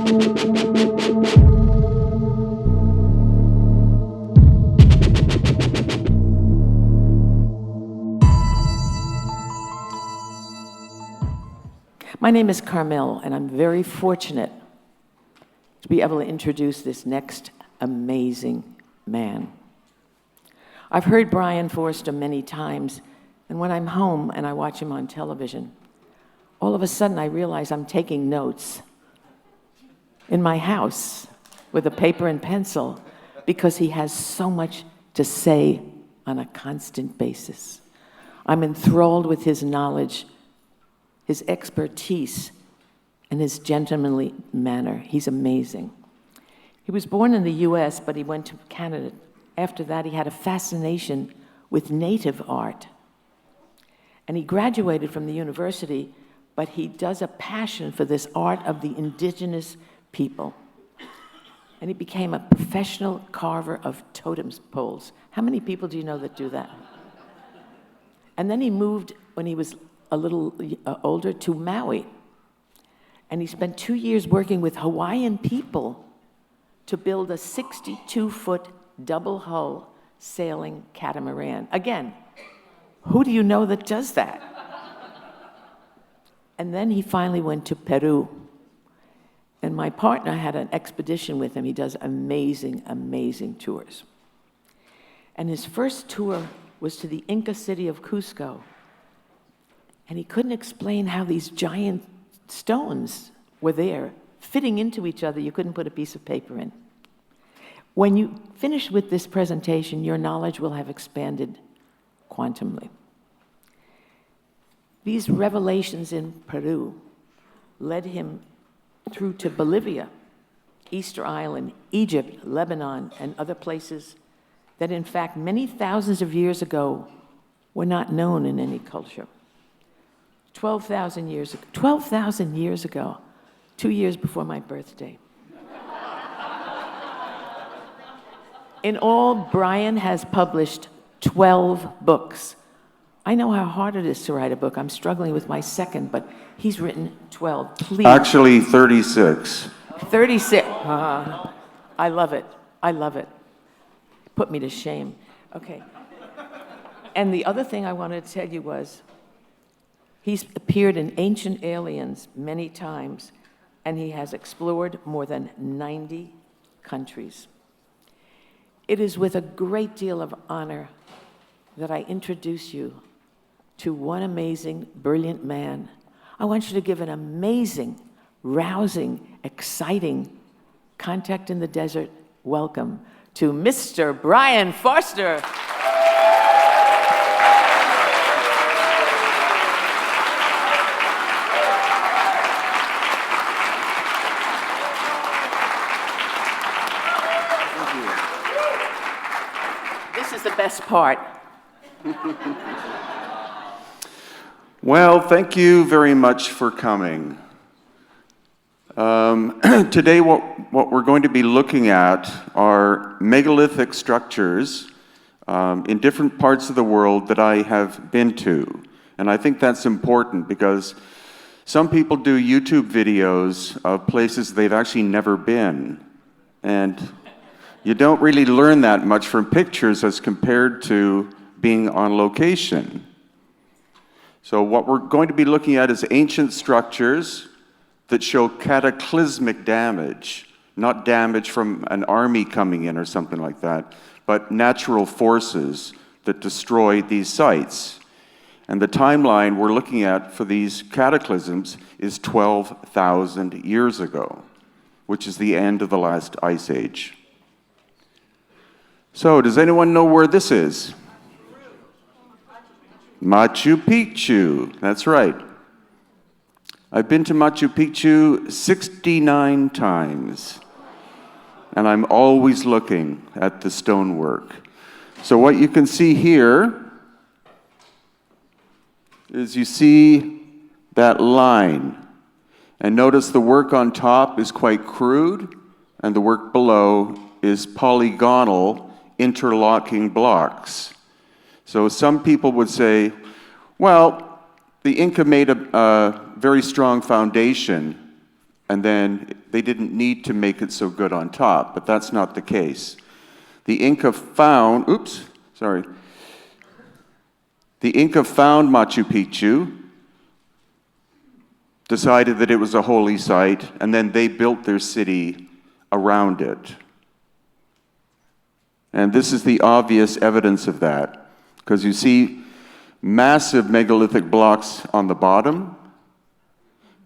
My name is Carmel, and I'm very fortunate to be able to introduce this next amazing man. I've heard Brian Forster many times, and when I'm home and I watch him on television, all of a sudden I realize I'm taking notes in my house with a paper and pencil because he has so much to say on a constant basis. I'm enthralled with his knowledge, his expertise, and his gentlemanly manner. He's amazing. He was born in the US, but he went to Canada. After that, he had a fascination with native art. And he graduated from the university, but he does a passion for this art of the indigenous people. And he became a professional carver of totem poles. How many people do you know that do that? And then he moved, when he was a little older, to Maui. And he spent 2 years working with Hawaiian people to build a 62-foot double-hull sailing catamaran. Again, who do you know that does that? And then he finally went to Peru. And my partner had an expedition with him. He does amazing, amazing tours. And his first tour was to the Inca city of Cusco. And he couldn't explain how these giant stones were there, fitting into each other. You couldn't put a piece of paper in. When you finish with this presentation, your knowledge will have expanded quantumly. These revelations in Peru led him through to Bolivia, Easter Island, Egypt, Lebanon, and other places that, in fact, many thousands of years ago were not known in any culture. 12,000 years ago, 2 years before my birthday. In all, Brian has published 12 books. I know how hard it is to write a book. I'm struggling with my second, but he's written 12. Please. Actually, 36. 36. I love it. I love it. Put me to shame. Okay. And the other thing I wanted to tell you was, he's appeared in Ancient Aliens many times, and he has explored more than 90 countries. It is with a great deal of honor that I introduce you to one amazing, brilliant man. I want you to give an amazing, rousing, exciting, contact in the desert welcome to Mr. Brian Forster. This is the best part. Well, thank you very much for coming. Today, what we're going to be looking at are megalithic structures in different parts of the world that I have been to. And I think that's important because some people do YouTube videos of places they've actually never been. And you don't really learn that much from pictures as compared to being on location. So what we're going to be looking at is ancient structures that show cataclysmic damage, not damage from an army coming in or something like that, but natural forces that destroy these sites. And the timeline we're looking at for these cataclysms is 12,000 years ago, which is the end of the last ice age. So, does anyone know where this is? Machu Picchu, that's right. I've been to Machu Picchu 69 times, and I'm always looking at the stonework. So what you can see here is you see that line, and notice the work on top is quite crude, and the work below is polygonal interlocking blocks. So some people would say, well, the Inca made a very strong foundation and then they didn't need to make it so good on top, but that's not the case. The Inca found Machu Picchu, decided that it was a holy site, and then they built their city around it. And this is the obvious evidence of that, because you see massive megalithic blocks on the bottom,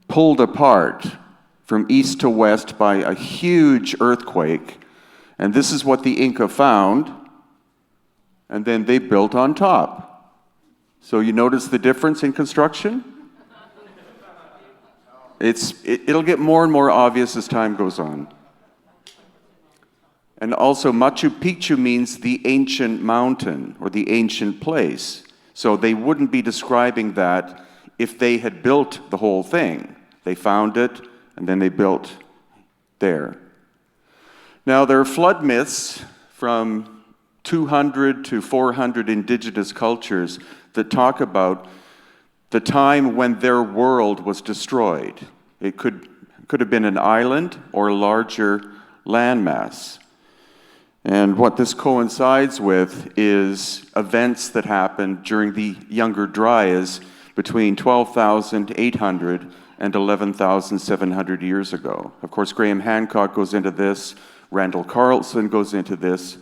pulled apart from east to west by a huge earthquake, and this is what the Inca found, and then they built on top. So you notice the difference in construction? It'll get more and more obvious as time goes on. And also, Machu Picchu means the ancient mountain or the ancient place. So they wouldn't be describing that if they had built the whole thing. They found it, and then they built there. Now, there are flood myths from 200 to 400 indigenous cultures that talk about the time when their world was destroyed. It could have been an island or a larger landmass. And what this coincides with is events that happened during the Younger Dryas between 12,800 and 11,700 years ago. Of course, Graham Hancock goes into this, Randall Carlson goes into this,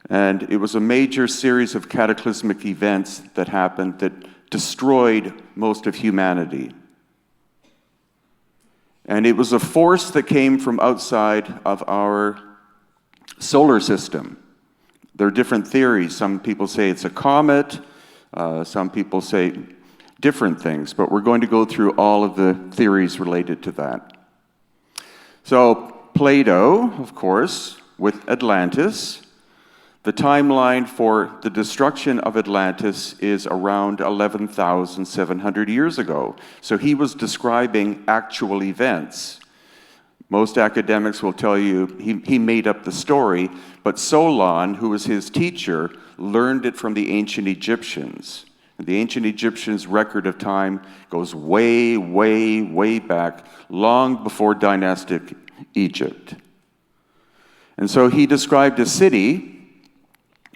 and it was a major series of cataclysmic events that happened that destroyed most of humanity. And it was a force that came from outside of our solar system. There are different theories. Some people say it's a comet. Some people say different things. But we're going to go through all of the theories related to that. So Plato, of course, with Atlantis. The timeline for the destruction of Atlantis is around 11,700 years ago. So he was describing actual events. Most academics will tell you he made up the story, but Solon, who was his teacher, learned it from the ancient Egyptians. And the ancient Egyptians' record of time goes way, way, way back, long before dynastic Egypt. And so he described a city,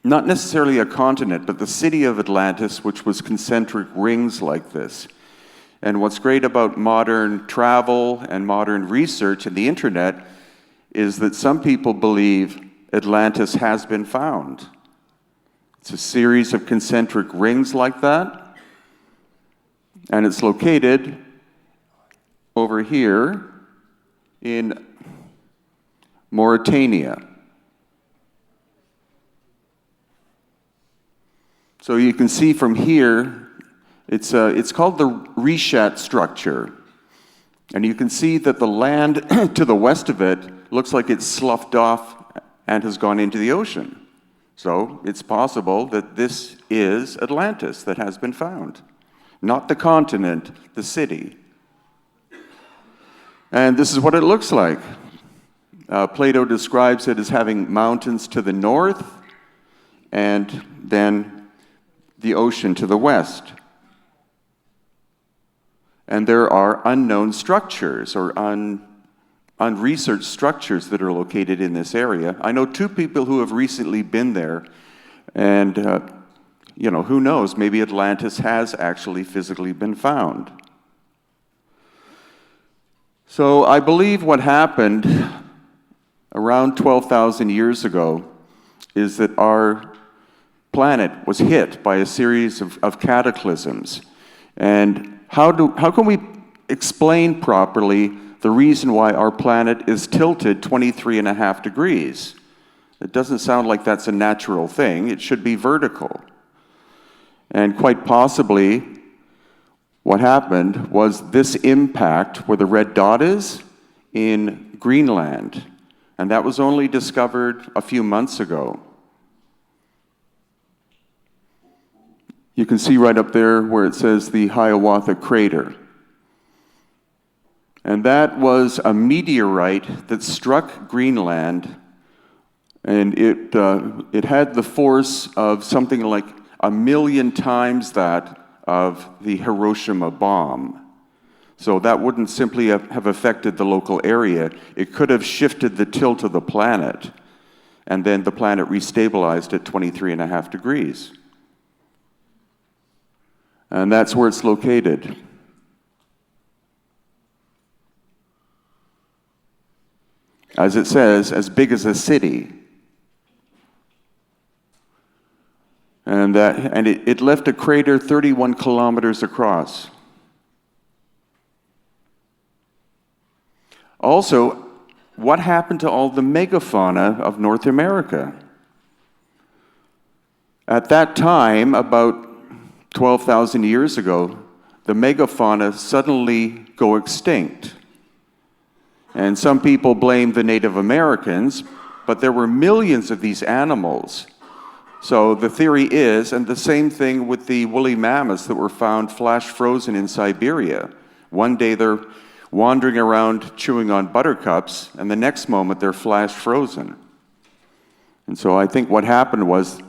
not necessarily a continent, but the city of Atlantis, which was concentric rings like this. And what's great about modern travel and modern research and the internet is that some people believe Atlantis has been found. It's a series of concentric rings like that, and it's located over here in Mauritania. So you can see from here, it's called the Rishat structure. And you can see that the land to the west of it looks like it's sloughed off and has gone into the ocean. So it's possible that this is Atlantis that has been found. Not the continent, the city. And this is what it looks like. Plato describes it as having mountains to the north and then the ocean to the west. And there are unknown structures or unresearched structures that are located in this area. I know two people who have recently been there, and who knows, maybe Atlantis has actually physically been found. So I believe what happened around 12,000 years ago is that our planet was hit by a series of cataclysms. And how can we explain properly the reason why our planet is tilted 23.5 degrees? It doesn't sound like that's a natural thing. It should be vertical. And quite possibly, what happened was this impact where the red dot is in Greenland. And that was only discovered a few months ago. You can see right up there where it says the Hiawatha Crater. And that was a meteorite that struck Greenland, and it had the force of something like 1 million times that of the Hiroshima bomb. So that wouldn't simply have affected the local area. It could have shifted the tilt of the planet, and then the planet restabilized at 23.5 degrees. And that's where it's located. As it says, as big as a city. And it left a crater 31 kilometers across. Also, what happened to all the megafauna of North America? At that time, about 12,000 years ago, the megafauna suddenly go extinct. And some people blame the Native Americans, but there were millions of these animals. So the theory is, and the same thing with the woolly mammoths that were found flash frozen in Siberia. One day they're wandering around chewing on buttercups, and the next moment they're flash frozen. And so I think what happened was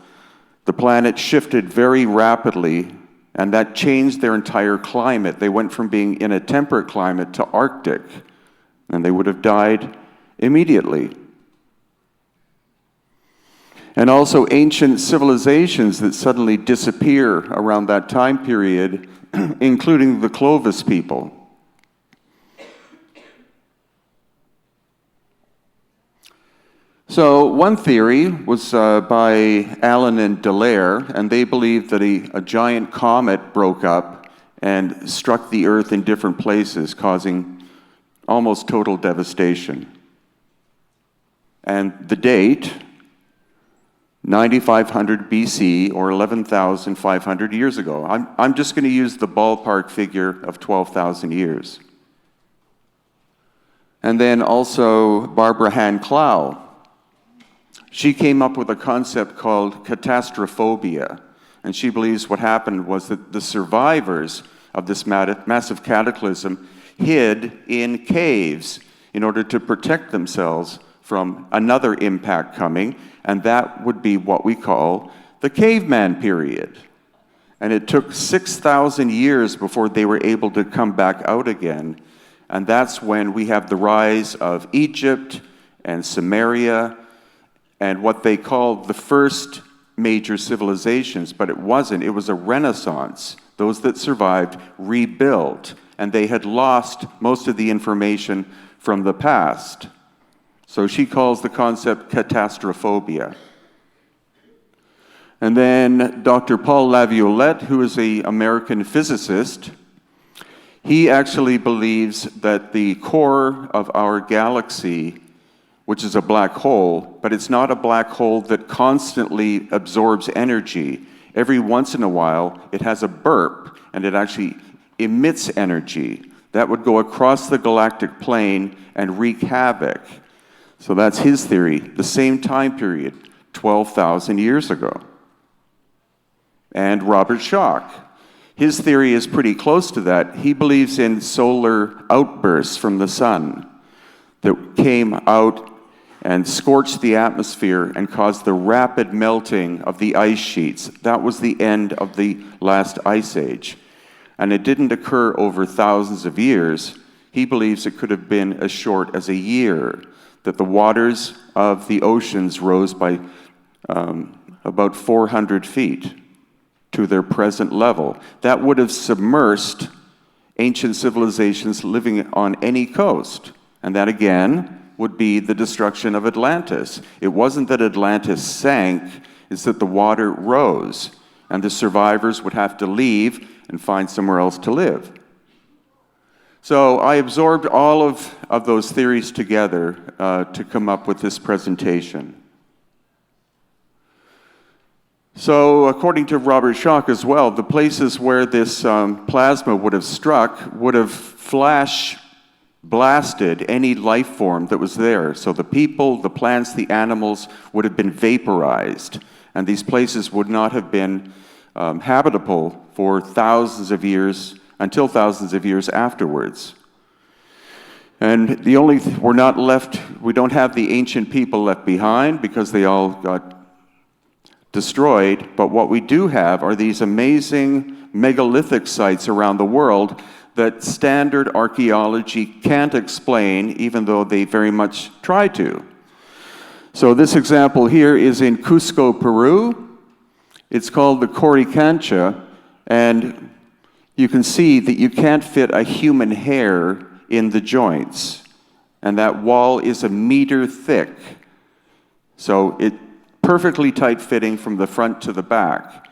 the planet shifted very rapidly, and that changed their entire climate. They went from being in a temperate climate to Arctic, and they would have died immediately. And also ancient civilizations that suddenly disappear around that time period, including the Clovis people. So one theory was by Allen and Dallaire, and they believed that a giant comet broke up and struck the Earth in different places, causing almost total devastation. And the date, 9500 BC, or 11,500 years ago. I'm just going to use the ballpark figure of 12,000 years. And then also Barbara Hann Clow. She came up with a concept called catastrophobia, and she believes what happened was that the survivors of this massive cataclysm hid in caves in order to protect themselves from another impact coming, and that would be what we call the caveman period. And it took 6,000 years before they were able to come back out again, and that's when we have the rise of Egypt and Samaria, and what they called the first major civilizations, but it wasn't. It was a renaissance. Those that survived rebuilt, and they had lost most of the information from the past. So she calls the concept catastrophobia. And then Dr. Paul Laviolette, who is an American physicist, he actually believes that the core of our galaxy, which is a black hole, but it's not a black hole that constantly absorbs energy. Every once in a while, it has a burp, and it actually emits energy. That would go across the galactic plane and wreak havoc. So that's his theory, the same time period, 12,000 years ago. And Robert Schoch, his theory is pretty close to that. He believes in solar outbursts from the sun that came out and scorched the atmosphere and caused the rapid melting of the ice sheets. That was the end of the last ice age. And it didn't occur over thousands of years. He believes it could have been as short as a year, that the waters of the oceans rose by about 400 feet to their present level. That would have submersed ancient civilizations living on any coast. And that, again, would be the destruction of Atlantis. It wasn't that Atlantis sank, it's that the water rose, and the survivors would have to leave and find somewhere else to live. So I absorbed all of those theories together to come up with this presentation. So according to Robert Schoch as well, the places where this plasma would have struck would have flash blasted any life form that was there. So the people, the plants, the animals would have been vaporized, and these places would not have been habitable for thousands of years, until thousands of years afterwards. And we're not left, we don't have the ancient people left behind because they all got destroyed, but what we do have are these amazing megalithic sites around the world that standard archaeology can't explain, even though they very much try to. So this example here is in Cusco, Peru. It's called the Coricancha, and you can see that you can't fit a human hair in the joints. And that wall is 1 meter thick. So it perfectly tight-fitting from the front to the back.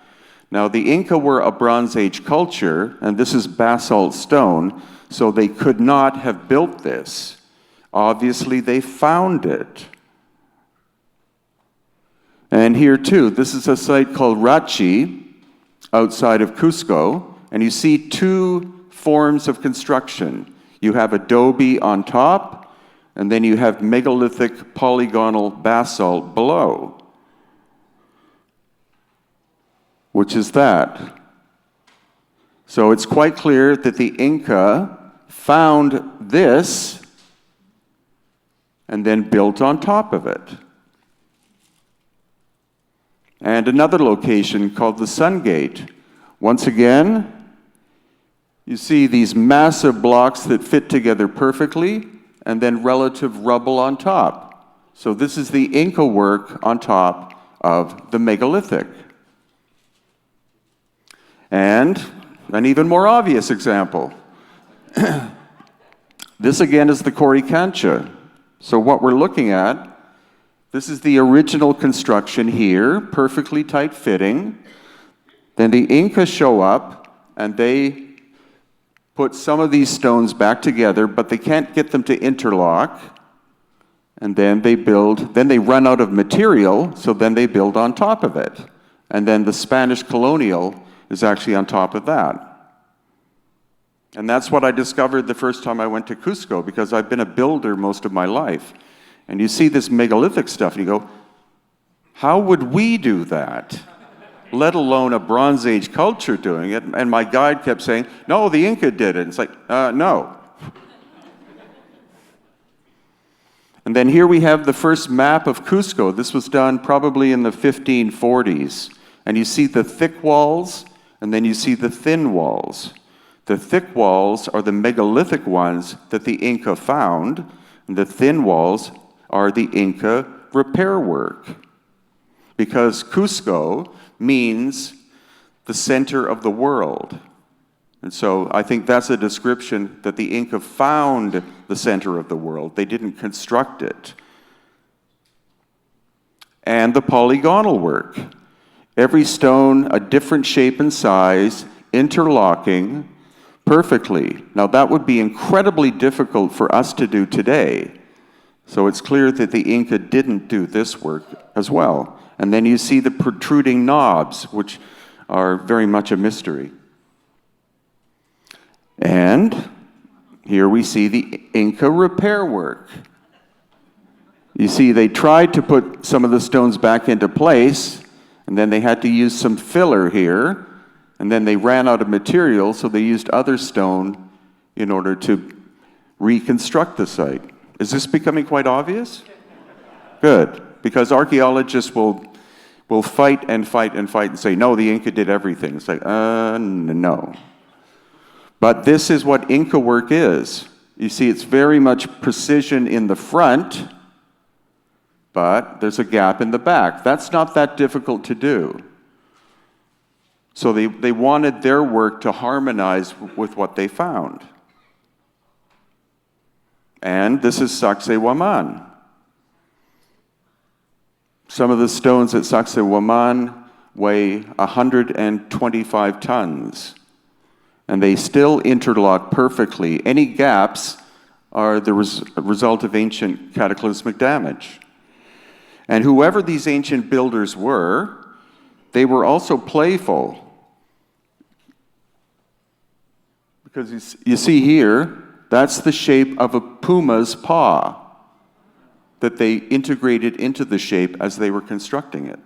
Now, the Inca were a Bronze Age culture, and this is basalt stone, so they could not have built this. Obviously, they found it. And here, too, this is a site called Rachi, outside of Cusco, and you see 2 forms of construction. You have adobe on top, and then you have megalithic polygonal basalt below. Which is that. So it's quite clear that the Inca found this and then built on top of it. And another location called the Sun Gate. Once again, you see these massive blocks that fit together perfectly, and then relative rubble on top. So this is the Inca work on top of the megalithic. And an even more obvious example. This again is the Coricancha. So what we're looking at, this is the original construction here, perfectly tight-fitting. Then the Inca show up, and they put some of these stones back together, but they can't get them to interlock. And then they run out of material, so then they build on top of it. And then the Spanish colonial is actually on top of that. And that's what I discovered the first time I went to Cusco, because I've been a builder most of my life. And you see this megalithic stuff, and you go, how would we do that? Let alone a Bronze Age culture doing it. And my guide kept saying, no, the Inca did it. It's like, no. And then here we have the first map of Cusco. This was done probably in the 1540s. And you see the thick walls, and then you see the thin walls. The thick walls are the megalithic ones that the Inca found, and the thin walls are the Inca repair work. Because Cusco means the center of the world. And so I think that's a description that the Inca found the center of the world. They didn't construct it. And the polygonal work. Every stone a different shape and size, interlocking perfectly. Now that would be incredibly difficult for us to do today. So it's clear that the Inca didn't do this work as well. And then you see the protruding knobs, which are very much a mystery. And here we see the Inca repair work. You see, they tried to put some of the stones back into place, and then they had to use some filler here, and then they ran out of material, so they used other stone in order to reconstruct the site. Is this becoming quite obvious? Good, because archaeologists will fight and fight and fight and say, no, the Inca did everything. It's like, no. But this is what Inca work is. You see, it's very much precision in the front, but there's a gap in the back. That's not that difficult to do. So they wanted their work to harmonize with what they found. And this is Sacsayhuaman. Some of the stones at Sacsayhuaman weigh 125 tons. And they still interlock perfectly. Any gaps are the result of ancient cataclysmic damage. And whoever these ancient builders were, they were also playful. Because you see here, that's the shape of a puma's paw that they integrated into the shape as they were constructing it.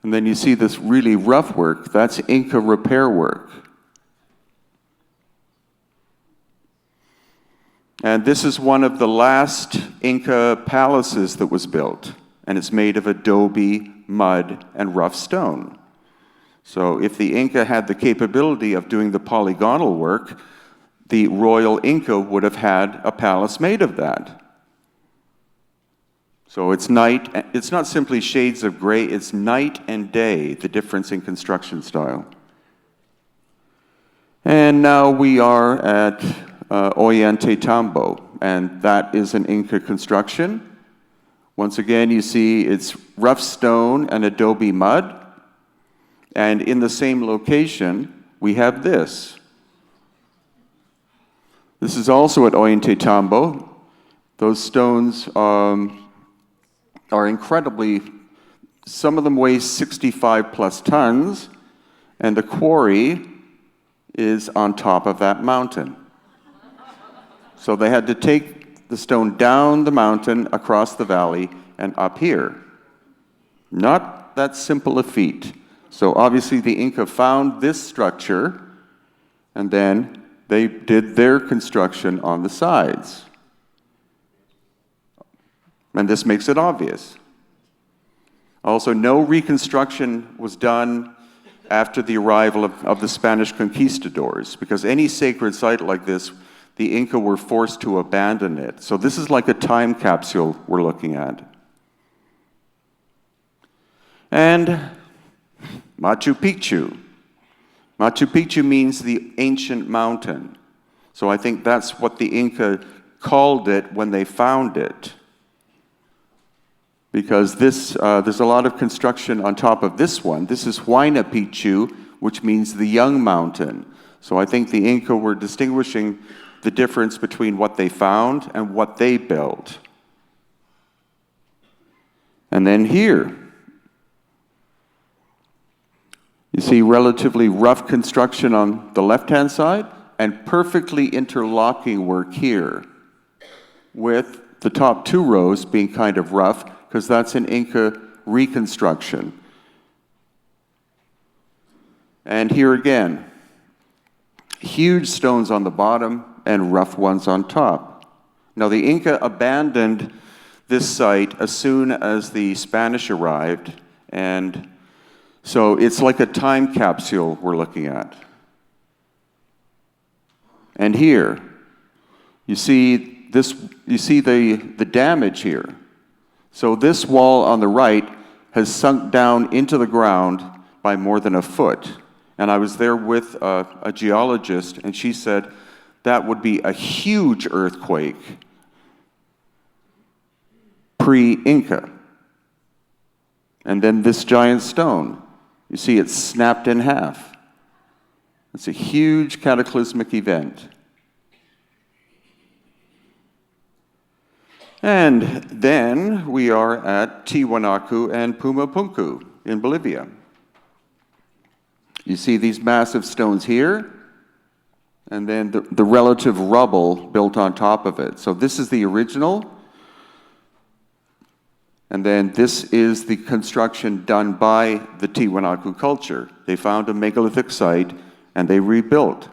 And then you see this really rough work, that's Inca repair work. And this is one of the last Inca palaces that was built, and it's made of adobe, mud, and rough stone. So if the Inca had the capability of doing the polygonal work, the royal Inca would have had a palace made of that. So it's not simply shades of gray, it's night and day, the difference in construction style. And now we are at Ollantaytambo, and that is an Inca construction. Once again, you see it's rough stone and adobe mud. And in the same location, we have this. This is also at Ollantaytambo. Those stones are incredibly, some of them weigh 65 plus tons, and the quarry is on top of that mountain. So they had to take the stone down the mountain, across the valley, and up here. Not that simple a feat. So obviously the Inca found this structure, and then they did their construction on the sides. And this makes it obvious. Also, no reconstruction was done after the arrival of the Spanish conquistadors, because any sacred site like this, the Inca were forced to abandon it. So this is like a time capsule we're looking at. And Machu Picchu. Machu Picchu means the ancient mountain. So I think that's what the Inca called it when they found it. Because there's a lot of construction on top of this one. This is Huayna Picchu, which means the young mountain. So I think the Inca were distinguishing the difference between what they found and what they built. And then here, you see relatively rough construction on the left-hand side and perfectly interlocking work here, with the top two rows being kind of rough, because that's an Inca reconstruction. And here again, huge stones on the bottom and rough ones on top. Now the Inca abandoned this site as soon as the Spanish arrived, and so it's like a time capsule we're looking at. And here, you see the damage here. So this wall on the right has sunk down into the ground by more than a foot. And I was there with a geologist, and she said that would be a huge earthquake pre-Inca. And then this giant stone, you see it's snapped in half. It's a huge cataclysmic event. And then we are at Tiwanaku and Puma Punku in Bolivia. You see these massive stones here, and then the relative rubble built on top of it. So this is the original, and then this is the construction done by the Tiwanaku culture. They found a megalithic site, and they rebuilt.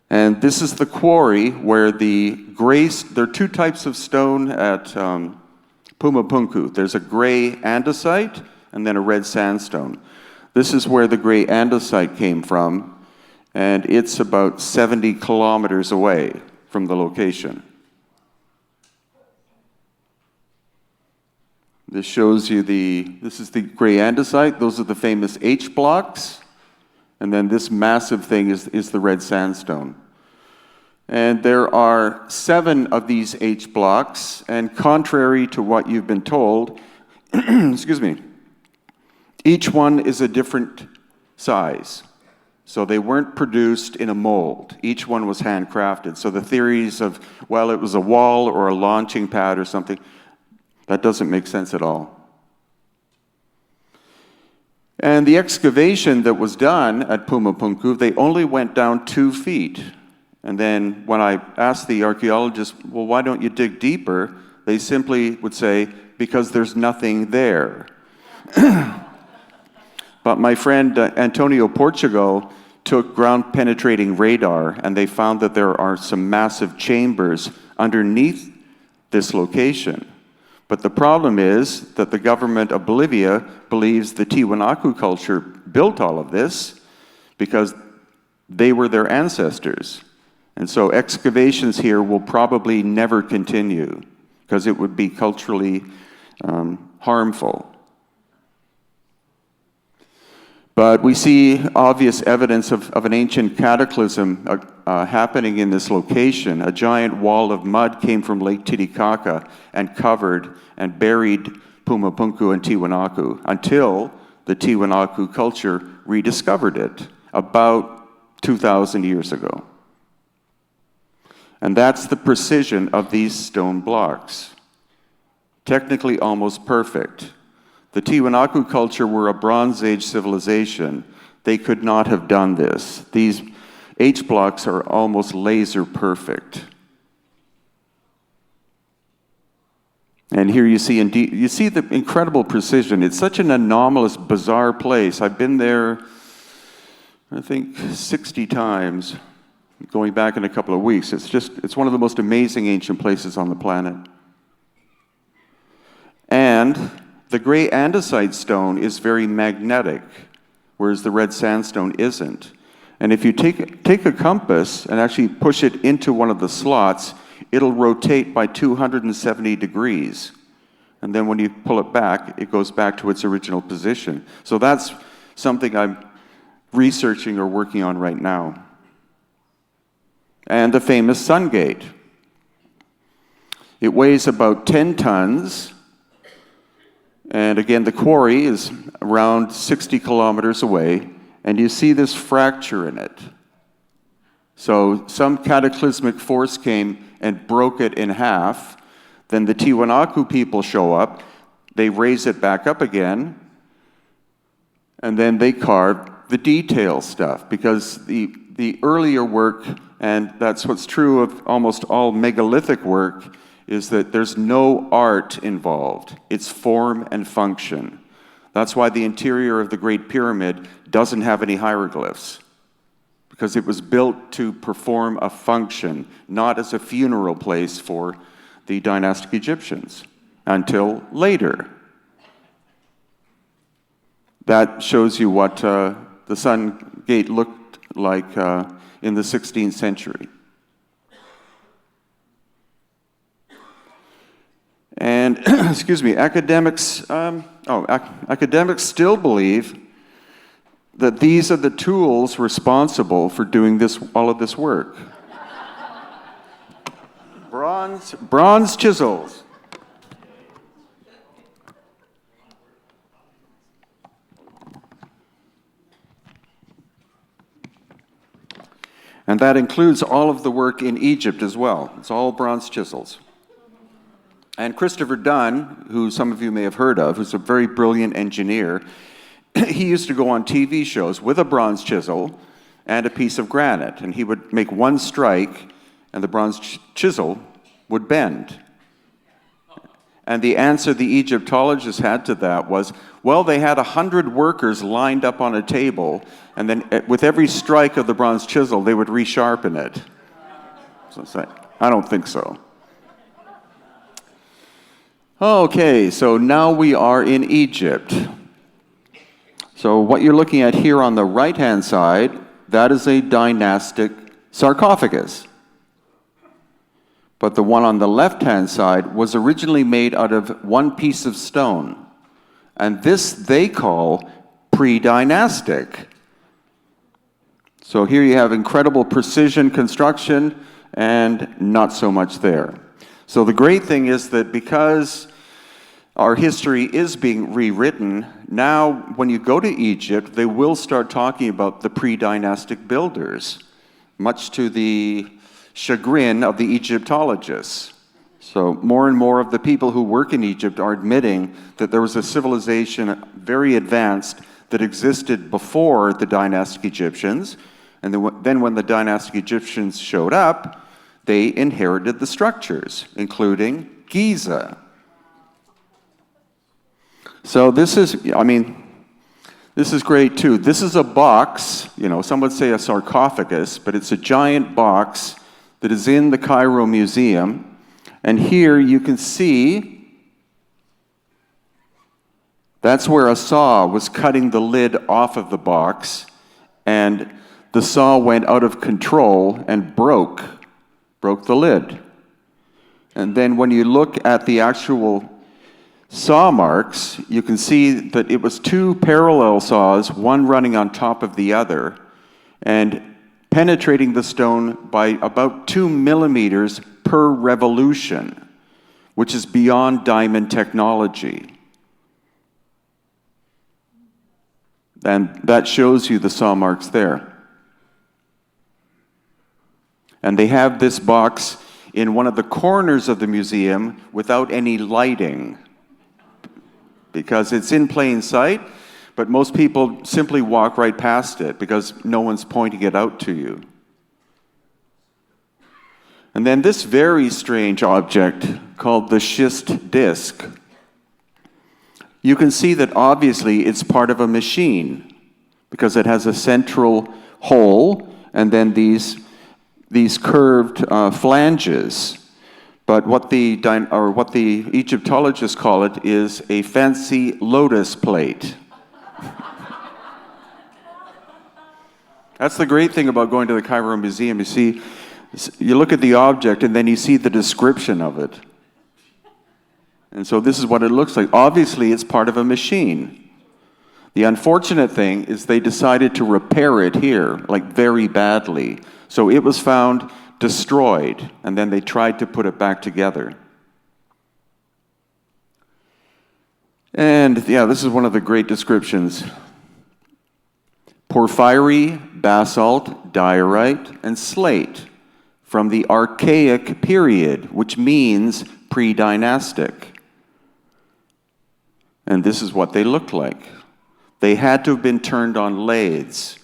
And this is the quarry where there are two types of stone at Puma Punku. There's a gray andesite and then a red sandstone. This is where the gray andesite came from, and it's about 70 kilometers away from the location. This shows you this is the gray andesite. Those are the famous H blocks. And then this massive thing is the red sandstone. And there are 7 of these H blocks, and contrary to what you've been told, excuse me, each one is a different size. So they weren't produced in a mold. Each one was handcrafted. So the theories of, well, it was a wall or a launching pad or something, that doesn't make sense at all. And the excavation that was done at Puma Punku, they only went down 2 feet. And then when I asked the archaeologists, well, why don't you dig deeper? They simply would say, because there's nothing there. But my friend Antonio Portugal took ground-penetrating radar, and they found that there are some massive chambers underneath this location. But the problem is that the government of Bolivia believes the Tiwanaku culture built all of this because they were their ancestors. And so excavations here will probably never continue because it would be culturally harmful. But we see obvious evidence of an ancient cataclysm happening in this location. A giant wall of mud came from Lake Titicaca and covered and buried Puma, Punku, and Tiwanaku until the Tiwanaku culture rediscovered it about 2,000 years ago. And that's the precision of these stone blocks. Technically almost perfect. The Tiwanaku culture were a Bronze Age civilization. They could not have done this. These H blocks are almost laser perfect. And here you see the incredible precision. It's such an anomalous, bizarre place. I've been there, I think, 60 times, going back in a couple of weeks. It's one of the most amazing ancient places on the planet. And the gray andesite stone is very magnetic, whereas the red sandstone isn't. And if you take a compass and actually push it into one of the slots, it'll rotate by 270 degrees. And then when you pull it back, it goes back to its original position. So that's something I'm researching or working on right now. And the famous Sun Gate. It weighs about 10 tons. And again, the quarry is around 60 kilometers away, and you see this fracture in it. So some cataclysmic force came and broke it in half. Then the Tiwanaku people show up, they raise it back up again, and then they carve the detail stuff, because the earlier work, and that's what's true of almost all megalithic work, is that there's no art involved. It's form and function. That's why the interior of the Great Pyramid doesn't have any hieroglyphs, because it was built to perform a function, not as a funeral place for the dynastic Egyptians, until later. That shows you what the Sun Gate looked like in the 16th century. And, excuse me, academics still believe that these are the tools responsible for doing all of this work. Bronze chisels. And that includes all of the work in Egypt as well. It's all bronze chisels. And Christopher Dunn, who some of you may have heard of, who's a very brilliant engineer, he used to go on TV shows with a bronze chisel and a piece of granite. And he would make one strike, and the bronze chisel would bend. And the answer the Egyptologists had to that was, well, they had 100 workers lined up on a table, and then with every strike of the bronze chisel, they would resharpen it. So it's like, I don't think so. Okay, so now we are in Egypt. So what you're looking at here on the right-hand side, that is a dynastic sarcophagus. But the one on the left-hand side was originally made out of one piece of stone. And this they call pre-dynastic. So here you have incredible precision construction and not so much there. So the great thing is that because our history is being rewritten, now when you go to Egypt, they will start talking about the pre-dynastic builders, much to the chagrin of the Egyptologists. So more and more of the people who work in Egypt are admitting that there was a civilization very advanced that existed before the dynastic Egyptians, and then when the dynastic Egyptians showed up, they inherited the structures, including Giza. So this is great too. This is a box, some would say a sarcophagus, but it's a giant box that is in the Cairo Museum. And here you can see that's where a saw was cutting the lid off of the box, and the saw went out of control and broke the lid. And then when you look at the actual saw marks, you can see that it was two parallel saws, one running on top of the other, and penetrating the stone by about 2 millimeters per revolution, which is beyond diamond technology. And that shows you the saw marks there. And they have this box in one of the corners of the museum without any lighting, because it's in plain sight, but most people simply walk right past it because no one's pointing it out to you. And then this very strange object called the schist disc. You can see that obviously it's part of a machine because it has a central hole and then these curved flanges. But what the Egyptologists call it is a fancy lotus plate. That's the great thing about going to the Cairo Museum. You look at the object and then you see the description of it. And so this is what it looks like. Obviously, it's part of a machine. The unfortunate thing is they decided to repair it here, like very badly. So it was found destroyed, and then they tried to put it back together. And yeah, this is one of the great descriptions. Porphyry, basalt, diorite, and slate from the Archaic period, which means pre-dynastic. And this is what they looked like. They had to have been turned on lathes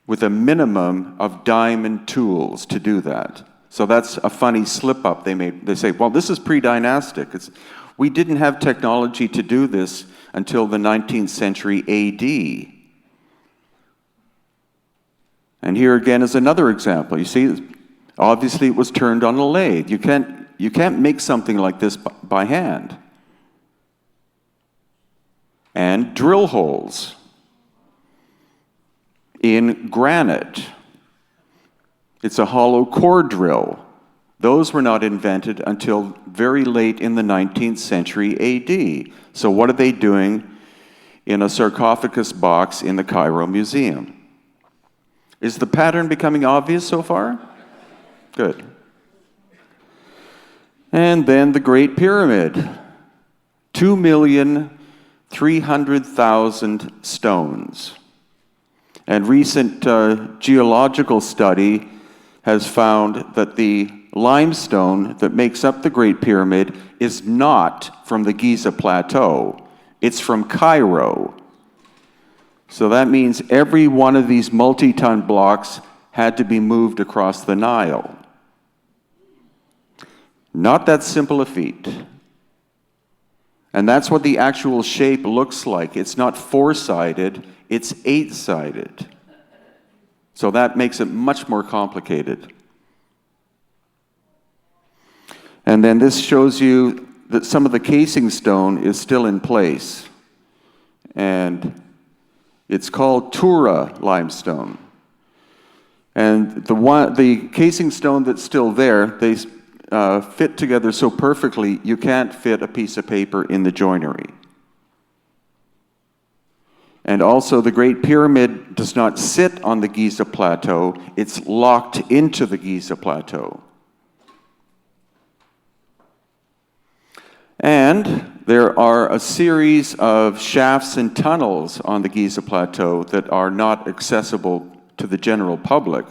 with a minimum of diamond tools to do that. So that's a funny slip-up they made. They say, well, this is pre-dynastic. We didn't have technology to do this until the 19th century AD. And here again is another example. You see, obviously it was turned on a lathe. You can't make something like this by hand. And drill holes in granite. It's a hollow core drill. Those were not invented until very late in the 19th century AD. So what are they doing in a sarcophagus box in the Cairo Museum? Is the pattern becoming obvious so far? Good. And then the Great Pyramid. 2,300,000 stones. And recent geological study has found that the limestone that makes up the Great Pyramid is not from the Giza Plateau. It's from Cairo. So that means every one of these multi-ton blocks had to be moved across the Nile. Not that simple a feat. And that's what the actual shape looks like. It's not four-sided, it's eight-sided. So that makes it much more complicated. And then this shows you that some of the casing stone is still in place. And it's called Tura limestone. And the casing stone that's still there, they fit together so perfectly, you can't fit a piece of paper in the joinery. And also, the Great Pyramid does not sit on the Giza Plateau, it's locked into the Giza Plateau. And there are a series of shafts and tunnels on the Giza Plateau that are not accessible to the general public.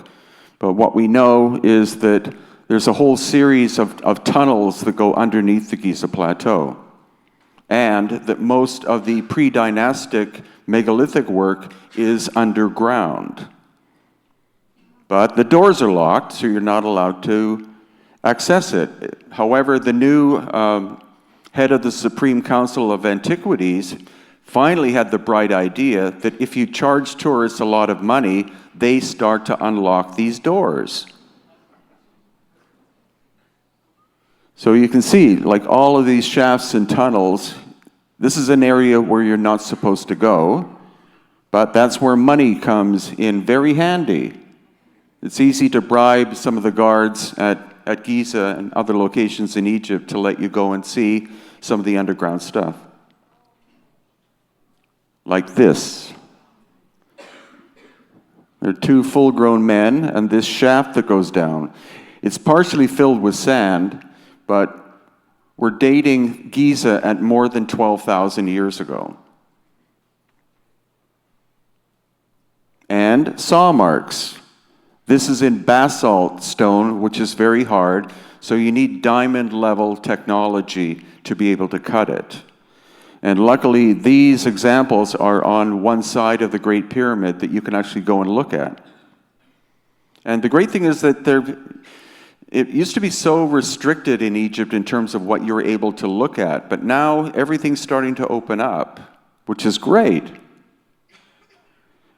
But what we know is that there's a whole series of tunnels that go underneath the Giza Plateau. And that most of the pre-dynastic megalithic work is underground. But the doors are locked, so you're not allowed to access it. However, the new head of the Supreme Council of Antiquities finally had the bright idea that if you charge tourists a lot of money, they start to unlock these doors. So you can see, like all of these shafts and tunnels, this is an area where you're not supposed to go, But that's where money comes in very handy. It's easy to bribe some of the guards at Giza and other locations in Egypt to let you go and see some of the underground stuff. Like this. There are two full-grown men and this shaft that goes down. It's partially filled with sand, but we're dating Giza at more than 12,000 years ago. And saw marks. This is in basalt stone, which is very hard, so you need diamond-level technology to be able to cut it. And luckily, these examples are on one side of the Great Pyramid that you can actually go and look at. And the great thing is that it used to be so restricted in Egypt in terms of what you were able to look at, but now everything's starting to open up, which is great.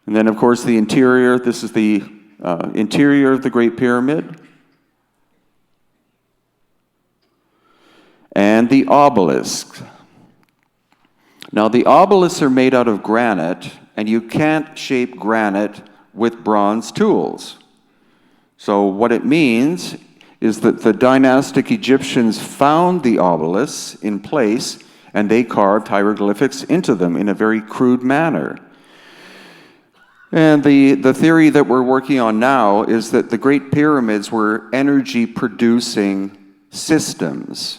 And then, of course, the interior. This is the interior of the Great Pyramid. And the obelisks. Now, the obelisks are made out of granite, and you can't shape granite with bronze tools. So what it means is that the dynastic Egyptians found the obelisks in place, and they carved hieroglyphics into them in a very crude manner. And the theory that we're working on now is that the Great Pyramids were energy-producing systems.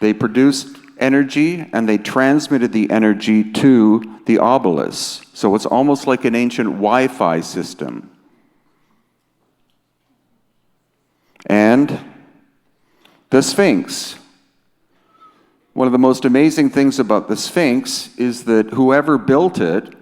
They produced energy, and they transmitted the energy to the obelisks. So it's almost like an ancient Wi-Fi system. And the Sphinx. One of the most amazing things about the Sphinx is that whoever built it,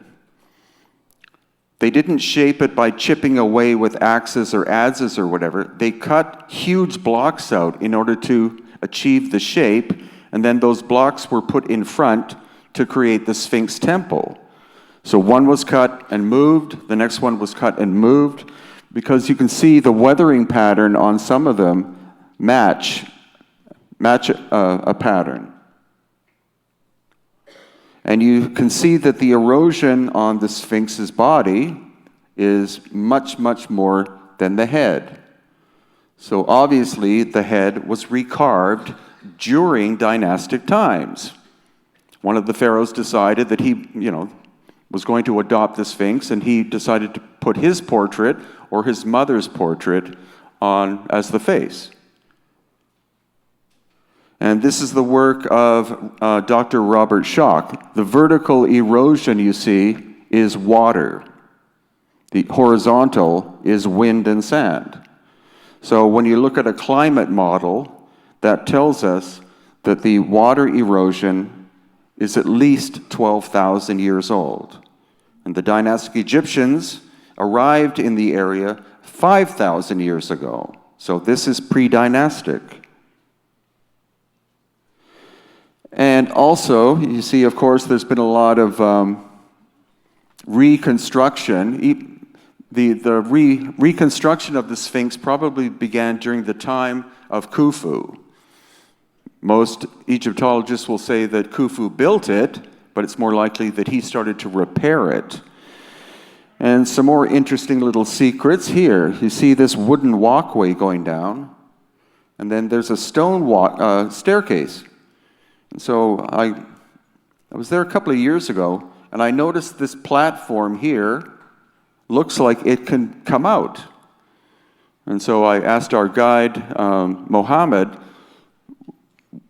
they didn't shape it by chipping away with axes or adzes or whatever. They cut huge blocks out in order to achieve the shape, and then those blocks were put in front to create the Sphinx temple. So one was cut and moved, the next one was cut and moved, because you can see the weathering pattern on some of them match a pattern. And you can see that the erosion on the Sphinx's body is much, much more than the head. So obviously the head was recarved during dynastic times. One of the pharaohs decided that he, was going to adopt the Sphinx, and he decided to put his portrait or his mother's portrait on as the face. And this is the work of Dr. Robert Schoch. The vertical erosion you see is water. The horizontal is wind and sand. So when you look at a climate model, that tells us that the water erosion is at least 12,000 years old. And the dynastic Egyptians arrived in the area 5,000 years ago. So this is pre-dynastic. And also, you see, of course, there's been a lot of reconstruction. The reconstruction of the Sphinx probably began during the time of Khufu. Most Egyptologists will say that Khufu built it, but it's more likely that he started to repair it. And some more interesting little secrets here. You see this wooden walkway going down, and then there's a stone staircase. And so I was there a couple of years ago, and I noticed this platform here looks like it can come out. And so I asked our guide, Mohammed,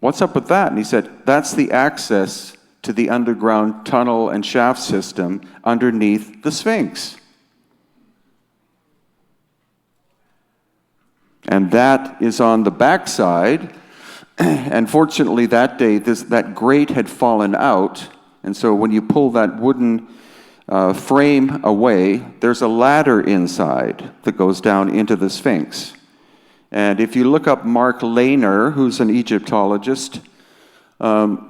what's up with that? And he said, that's the access to the underground tunnel and shaft system underneath the Sphinx. And that is on the backside. And fortunately that day, that grate had fallen out. And so when you pull that wooden frame away, there's a ladder inside that goes down into the Sphinx. And if you look up Mark Lehner, who's an Egyptologist, the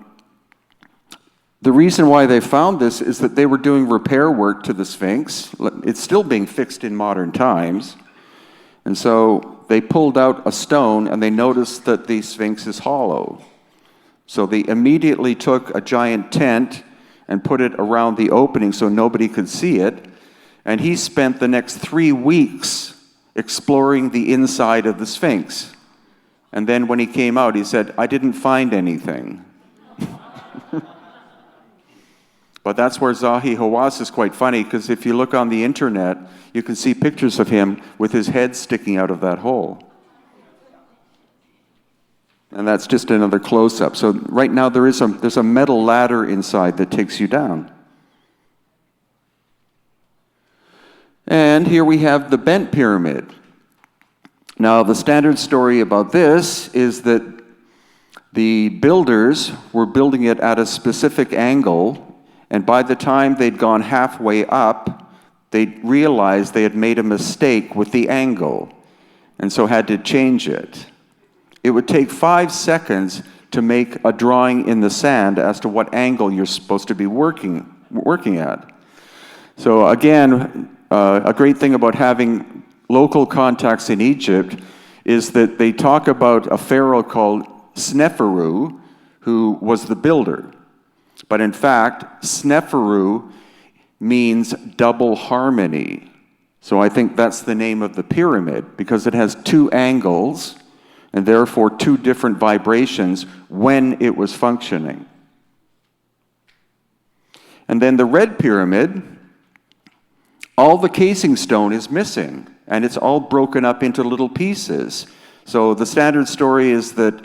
reason why they found this is that they were doing repair work to the Sphinx. It's still being fixed in modern times. And so they pulled out a stone and they noticed that the Sphinx is hollow. So they immediately took a giant tent and put it around the opening so nobody could see it. And he spent the next 3 weeks exploring the inside of the Sphinx. And then when he came out, he said, "I didn't find anything." But that's where Zahi Hawass is quite funny, because if you look on the internet, you can see pictures of him with his head sticking out of that hole. And that's just another close-up. So right now there's a metal ladder inside that takes you down. And here we have the bent pyramid. Now the standard story about this is that the builders were building it at a specific angle, and by the time they'd gone halfway up, they realized they had made a mistake with the angle, and so had to change it. It would take 5 seconds to make a drawing in the sand as to what angle you're supposed to be working at. So again, a great thing about having local contacts in Egypt is that they talk about a pharaoh called Sneferu, who was the builder. But in fact, Sneferu means double harmony. So I think that's the name of the pyramid, because it has 2 angles, and therefore 2 different vibrations when it was functioning. And then the red pyramid, all the casing stone is missing, and it's all broken up into little pieces. So the standard story is that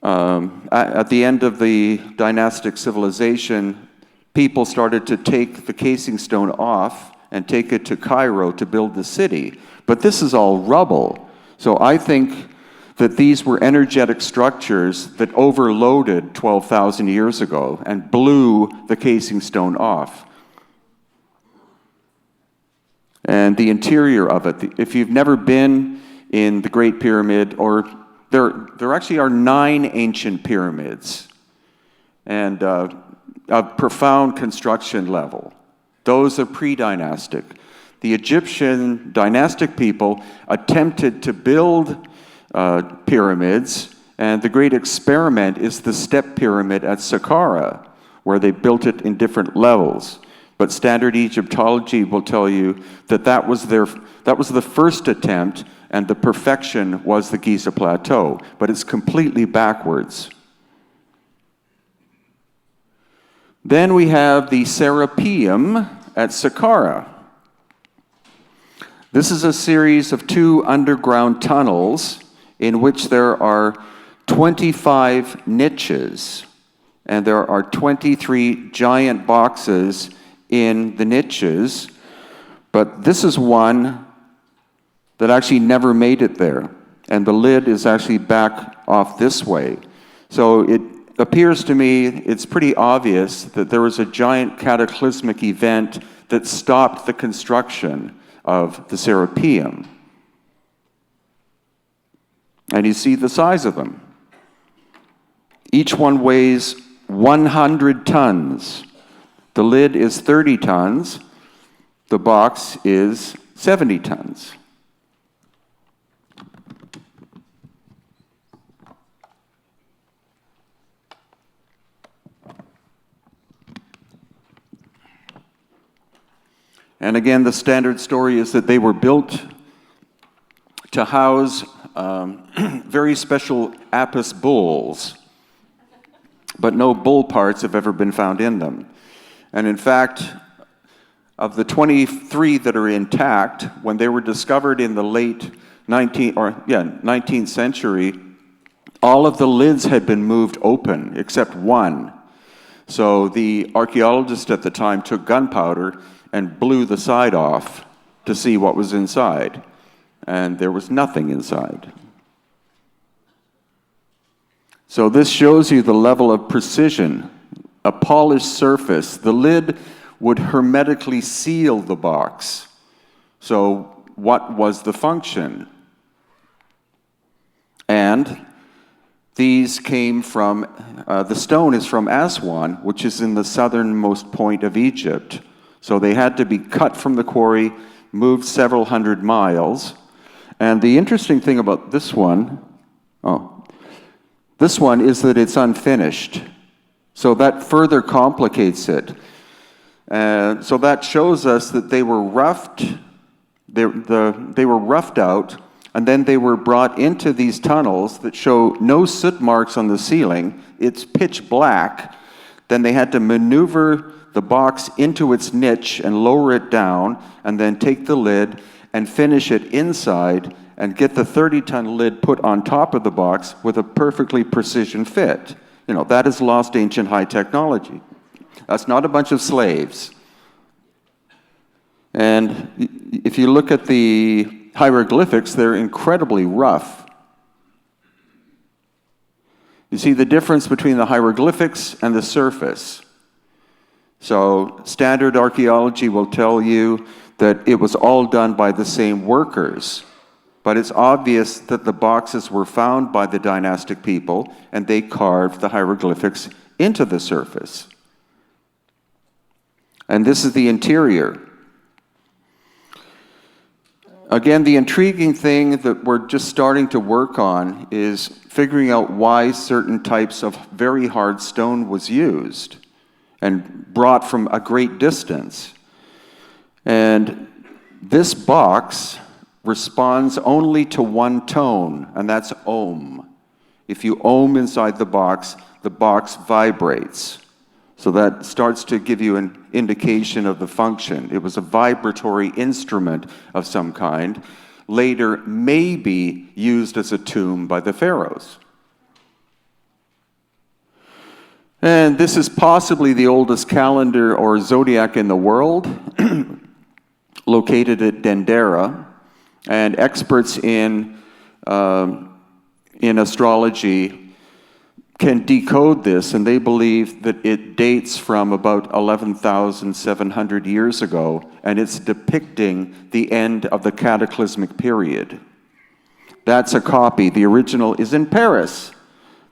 at the end of the dynastic civilization, people started to take the casing stone off and take it to Cairo to build the city. But this is all rubble. So I think that these were energetic structures that overloaded 12,000 years ago and blew the casing stone off. And the interior of it, if you've never been in the Great Pyramid, or there actually are 9 ancient pyramids, and of profound construction level. Those are pre-dynastic. The Egyptian dynastic people attempted to build pyramids, and the great experiment is the step pyramid at Saqqara, where they built it in different levels. But standard Egyptology will tell you that that was the first attempt, and the perfection was the Giza Plateau. But it's completely backwards. Then we have the Serapeum at Saqqara. This is a series of 2 underground tunnels in which there are 25 niches, and there are 23 giant boxes in the niches, but this is one that actually never made it there, and the lid is actually back off this way. So it appears to me it's pretty obvious that there was a giant cataclysmic event that stopped the construction of the Serapeum. And you see the size of them. Each one weighs 100 tons. The lid is 30 tons. The box is 70 tons. And again, the standard story is that they were built to house very special Apis bulls, but no bull parts have ever been found in them. And in fact, of the 23 that are intact, when they were discovered in the late 19th century, all of the lids had been moved open except one. So the archaeologist at the time took gunpowder and blew the side off to see what was inside. And there was nothing inside. So this shows you the level of precision. A polished surface. The lid would hermetically seal the box. So what was the function? And these came from, the stone is from Aswan, which is in the southernmost point of Egypt. So they had to be cut from the quarry, moved several hundred miles. And the interesting thing about this one is that it's unfinished. So that further complicates it. So that shows us that they were roughed, they were roughed out, and then they were brought into these tunnels that show no soot marks on the ceiling. It's pitch black. Then they had to maneuver the box into its niche and lower it down, and then take the lid and finish it inside and get the 30-ton lid put on top of the box with a perfectly precision fit. You know, that is lost ancient high technology. That's not a bunch of slaves. And if you look at the hieroglyphics, they're incredibly rough. You see the difference between the hieroglyphics and the surface. So standard archaeology will tell you that it was all done by the same workers. But it's obvious that the boxes were found by the dynastic people, and they carved the hieroglyphics into the surface. And this is the interior. Again, the intriguing thing that we're just starting to work on is figuring out why certain types of very hard stone was used and brought from a great distance. And this box responds only to one tone, and that's ohm. If you ohm inside the box vibrates. So that starts to give you an indication of the function. It was a vibratory instrument of some kind, later maybe used as a tomb by the pharaohs. And this is possibly the oldest calendar or zodiac in the world, located at Dendera. And experts in astrology can decode this, and they believe that it dates from about 11,700 years ago, and it's depicting the end of the cataclysmic period. That's a copy. The original is in Paris.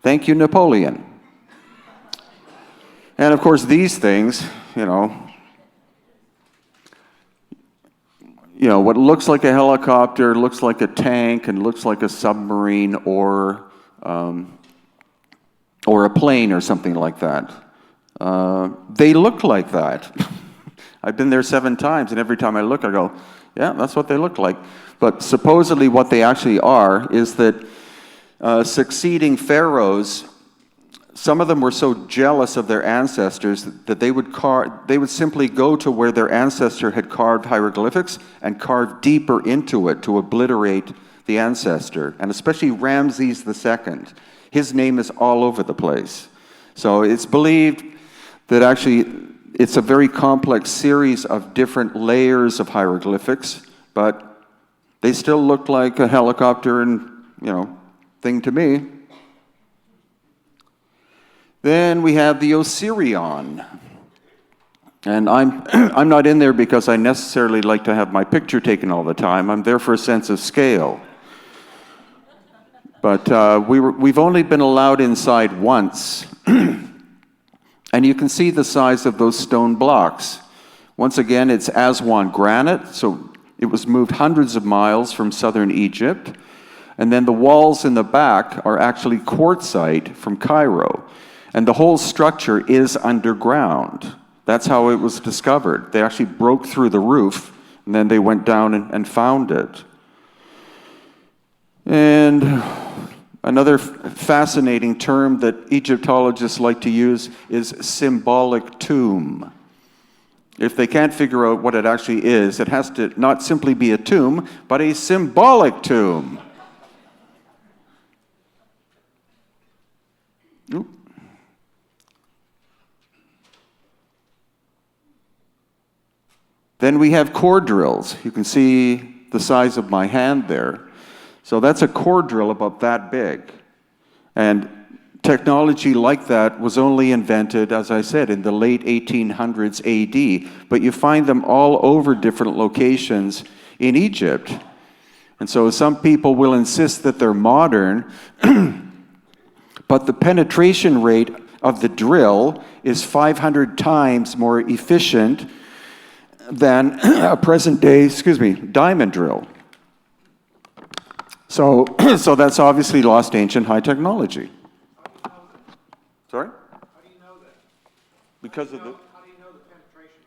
Thank you, Napoleon. And of course, these things, you know, what looks like a helicopter, looks like a tank, and looks like a submarine or a plane or something like that. They look like that. I've been there 7 times, and every time I look, I go, yeah, that's what they look like. But supposedly what they actually are is that succeeding pharaohs, some of them were so jealous of their ancestors that they would simply go to where their ancestor had carved hieroglyphics and carve deeper into it to obliterate the ancestor, and especially Ramses II. His name is all over the place. So it's believed that actually it's a very complex series of different layers of hieroglyphics, but they still look like a helicopter and, thing to me. Then we have the Osirion. And I'm not in there because I necessarily like to have my picture taken all the time. I'm there for a sense of scale. But we've only been allowed inside once. And you can see the size of those stone blocks. Once again, it's Aswan granite, so it was moved hundreds of miles from southern Egypt. And then the walls in the back are actually quartzite from Cairo. And the whole structure is underground. That's how it was discovered. They actually broke through the roof, and then they went down and found it. And another fascinating term that Egyptologists like to use is symbolic tomb. If they can't figure out what it actually is, it has to not simply be a tomb, but a symbolic tomb. Oop. Then we have core drills. You can see the size of my hand there. So that's a core drill about that big. And technology like that was only invented, as I said, in the late 1800s AD. But you find them all over different locations in Egypt. And so some people will insist that they're modern, but the penetration rate of the drill is 500 times more efficient than a present-day, diamond drill. So that's obviously lost ancient high technology. Sorry? How do you know that? because of the... How do you know the penetration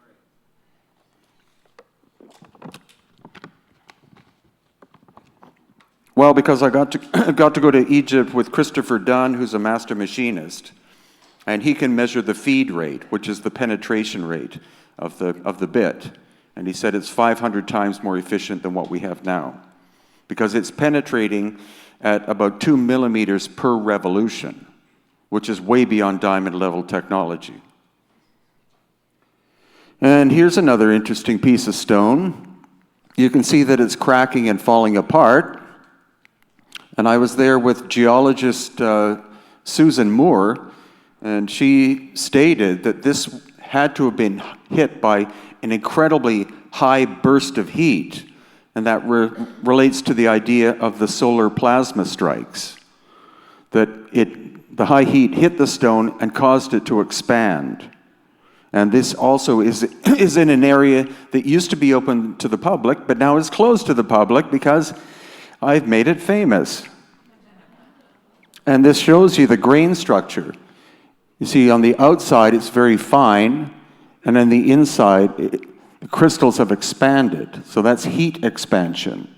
rate? Well, because I got to go to Egypt with Christopher Dunn, who's a master machinist, and he can measure the feed rate, which is the penetration rate of the bit. And he said it's 500 times more efficient than what we have now, because it's penetrating at about 2 millimeters per revolution, which is way beyond diamond level technology. And here's another interesting piece of stone. You can see that it's cracking and falling apart. And I was there with geologist Susan Moore, and she stated that this had to have been hit by an incredibly high burst of heat, and that relates to the idea of the solar plasma strikes, that the high heat hit the stone and caused it to expand. And this also is in an area that used to be open to the public, but now is closed to the public because I've made it famous. And this shows you the grain structure. You see, on the outside, it's very fine, and on the inside, the crystals have expanded. So that's heat expansion.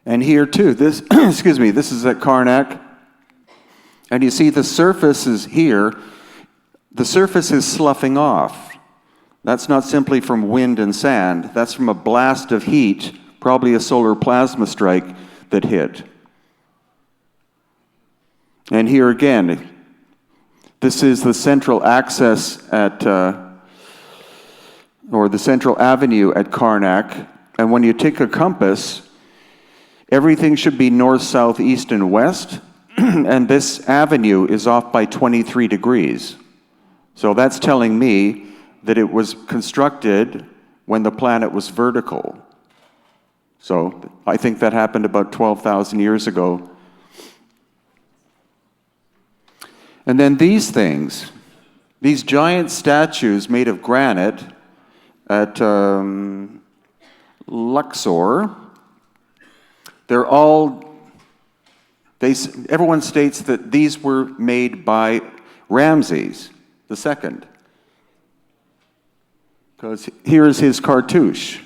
And here, too, this, excuse me, this is at Karnak. And you see the surface is here. The surface is sloughing off. That's not simply from wind and sand. That's from a blast of heat, probably a solar plasma strike that hit. And here again, this is the central access at, or the central avenue at Karnak. And when you take a compass, everything should be north, south, east, and west. And this avenue is off by 23 degrees. So that's telling me that it was constructed when the planet was vertical. So I think that happened about 12,000 years ago. And then these things, these giant statues made of granite at Luxor, they're all, everyone states that these were made by Ramses II. Because here is his cartouche.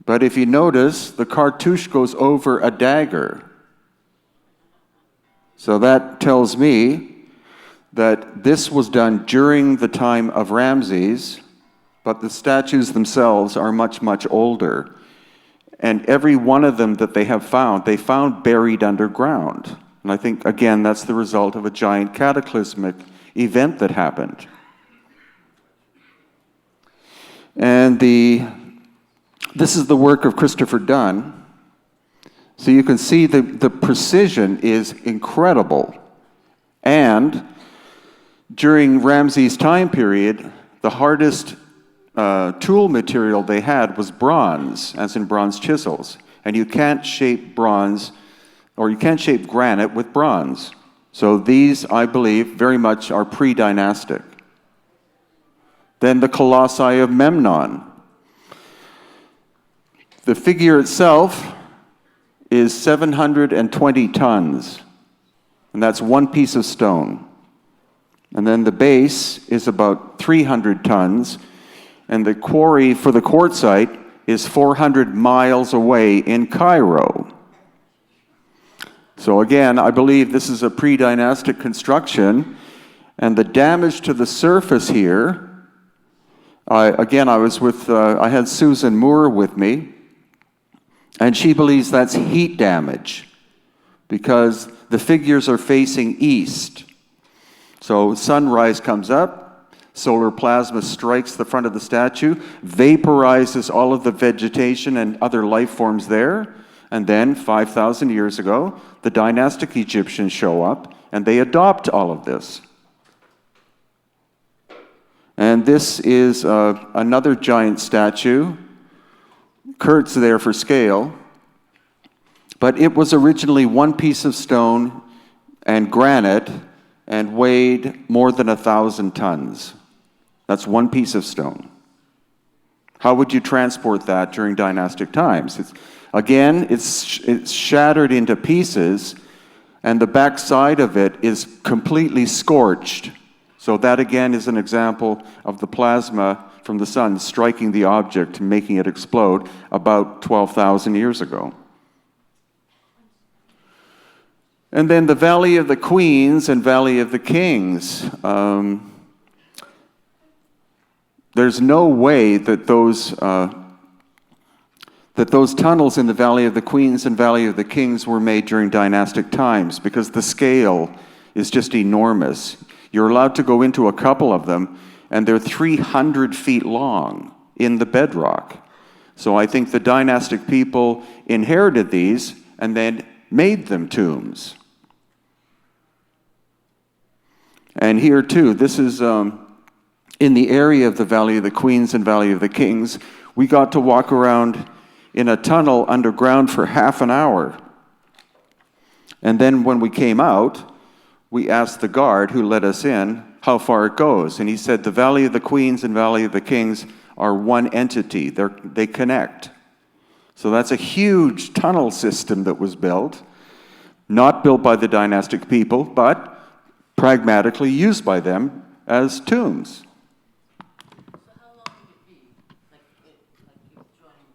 But if you notice, the cartouche goes over a dagger. So that tells me that this was done during the time of Ramses, but the statues themselves are much, much older. And every one of them that they found buried underground. And I think, again, that's the result of a giant cataclysmic event that happened. And this is the work of Christopher Dunn. So you can see the precision is incredible. And during Ramses' time period, the hardest tool material they had was bronze, as in bronze chisels. And you can't shape bronze, or you can't shape granite with bronze. So these, I believe, very much are pre-dynastic. Then the Colossi of Memnon. The figure itself is 720 tons, and that's one piece of stone. And then the base is about 300 tons, and the quarry for the quartzite is 400 miles away in Cairo. So again, I believe this is a pre-dynastic construction, and the damage to the surface here, I had Susan Moore with me, and she believes that's heat damage because the figures are facing east. So sunrise comes up, solar plasma strikes the front of the statue, vaporizes all of the vegetation and other life forms there, and then 5,000 years ago, the dynastic Egyptians show up and they adopt all of this. And this is another giant statue. Kurt's there for scale, but it was originally one piece of stone and granite and weighed more than 1,000 tons. That's one piece of stone. How would you transport that during dynastic times? It's shattered into pieces, and the back side of it is completely scorched. So that again is an example of the plasma from the sun striking the object and making it explode about 12,000 years ago. And then the Valley of the Queens and Valley of the Kings. There's no way that those tunnels in the Valley of the Queens and Valley of the Kings were made during dynastic times, because the scale is just enormous. You're allowed to go into a couple of them, and they're 300 feet long in the bedrock. So I think the dynastic people inherited these and then made them tombs. And here too, this is in the area of the Valley of the Queens and Valley of the Kings. We got to walk around in a tunnel underground for half an hour. And then when we came out, we asked the guard who let us in how far it goes. And he said the Valley of the Queens and Valley of the Kings are one entity. They connect. So that's a huge tunnel system that was built, not built by the dynastic people, but pragmatically used by them as tombs. So how long would it be? Like you joining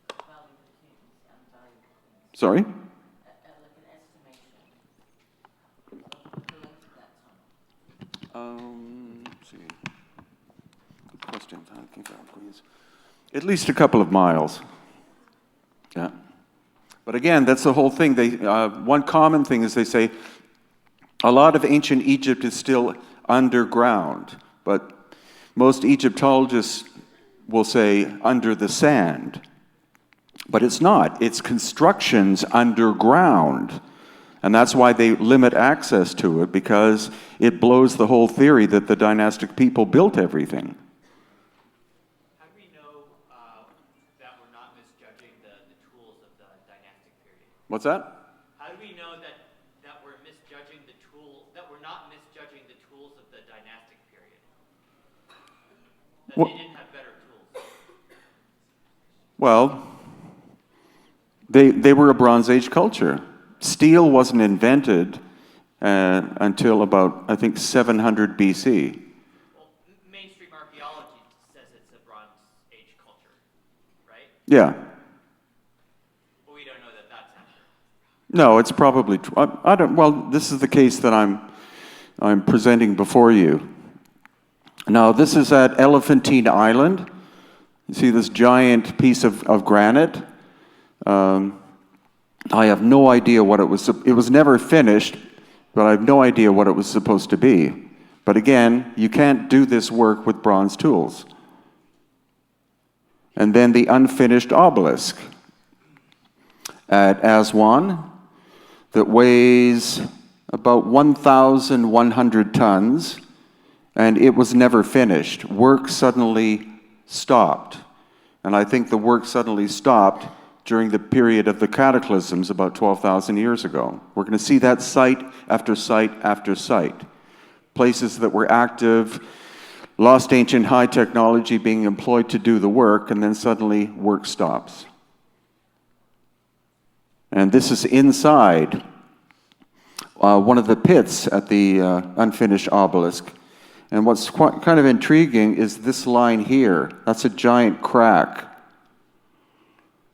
the Valley of the Kings and Valley of the Queens? Sorry? Like an estimation of the length of that tunnel. Let's see. Good question. Please. At least a couple of miles. Yeah. But again, that's the whole thing. One common thing is they say a lot of ancient Egypt is still underground, but most Egyptologists will say under the sand. But it's not. It's constructions underground. And that's why they limit access to it, because it blows the whole theory that the dynastic people built everything. How do we know that we're not misjudging the tools of the dynastic period? What's that? How do we know that we're misjudging that we're not misjudging the tools of the dynastic period? That Well, they didn't have better tools? Well, they were a Bronze Age culture. Steel wasn't invented until about, I think, 700 BC. Well, mainstream archaeology says it's a Bronze Age culture, right? Yeah. But we don't know that that's accurate. No, it's probably I don't. Well, this is the case that I'm presenting before you. Now, this is at Elephantine Island. You see this giant piece of granite. I have no idea what it was. It was never finished, but I have no idea what it was supposed to be. But again, you can't do this work with bronze tools. And then the unfinished obelisk at Aswan that weighs about 1,100 tons, and it was never finished. Work suddenly stopped. And I think the work suddenly stopped during the period of the cataclysms about 12,000 years ago. We're going to see that site after site after site. Places that were active, lost ancient high technology being employed to do the work, and then suddenly work stops. And this is inside one of the pits at the unfinished obelisk. And what's kind of intriguing is this line here. That's a giant crack.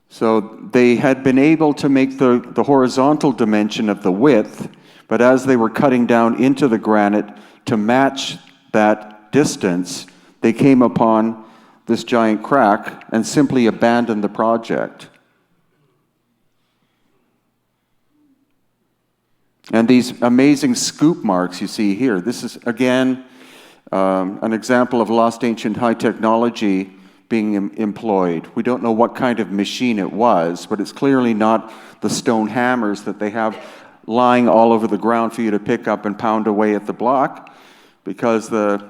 So they had been able to make the horizontal dimension of the width, but as they were cutting down into the granite to match that distance, they came upon this giant crack and simply abandoned the project. And these amazing scoop marks you see here, this is, again, an example of lost ancient high technology being employed. We don't know what kind of machine it was, but it's clearly not the stone hammers that they have lying all over the ground for you to pick up and pound away at the block, because the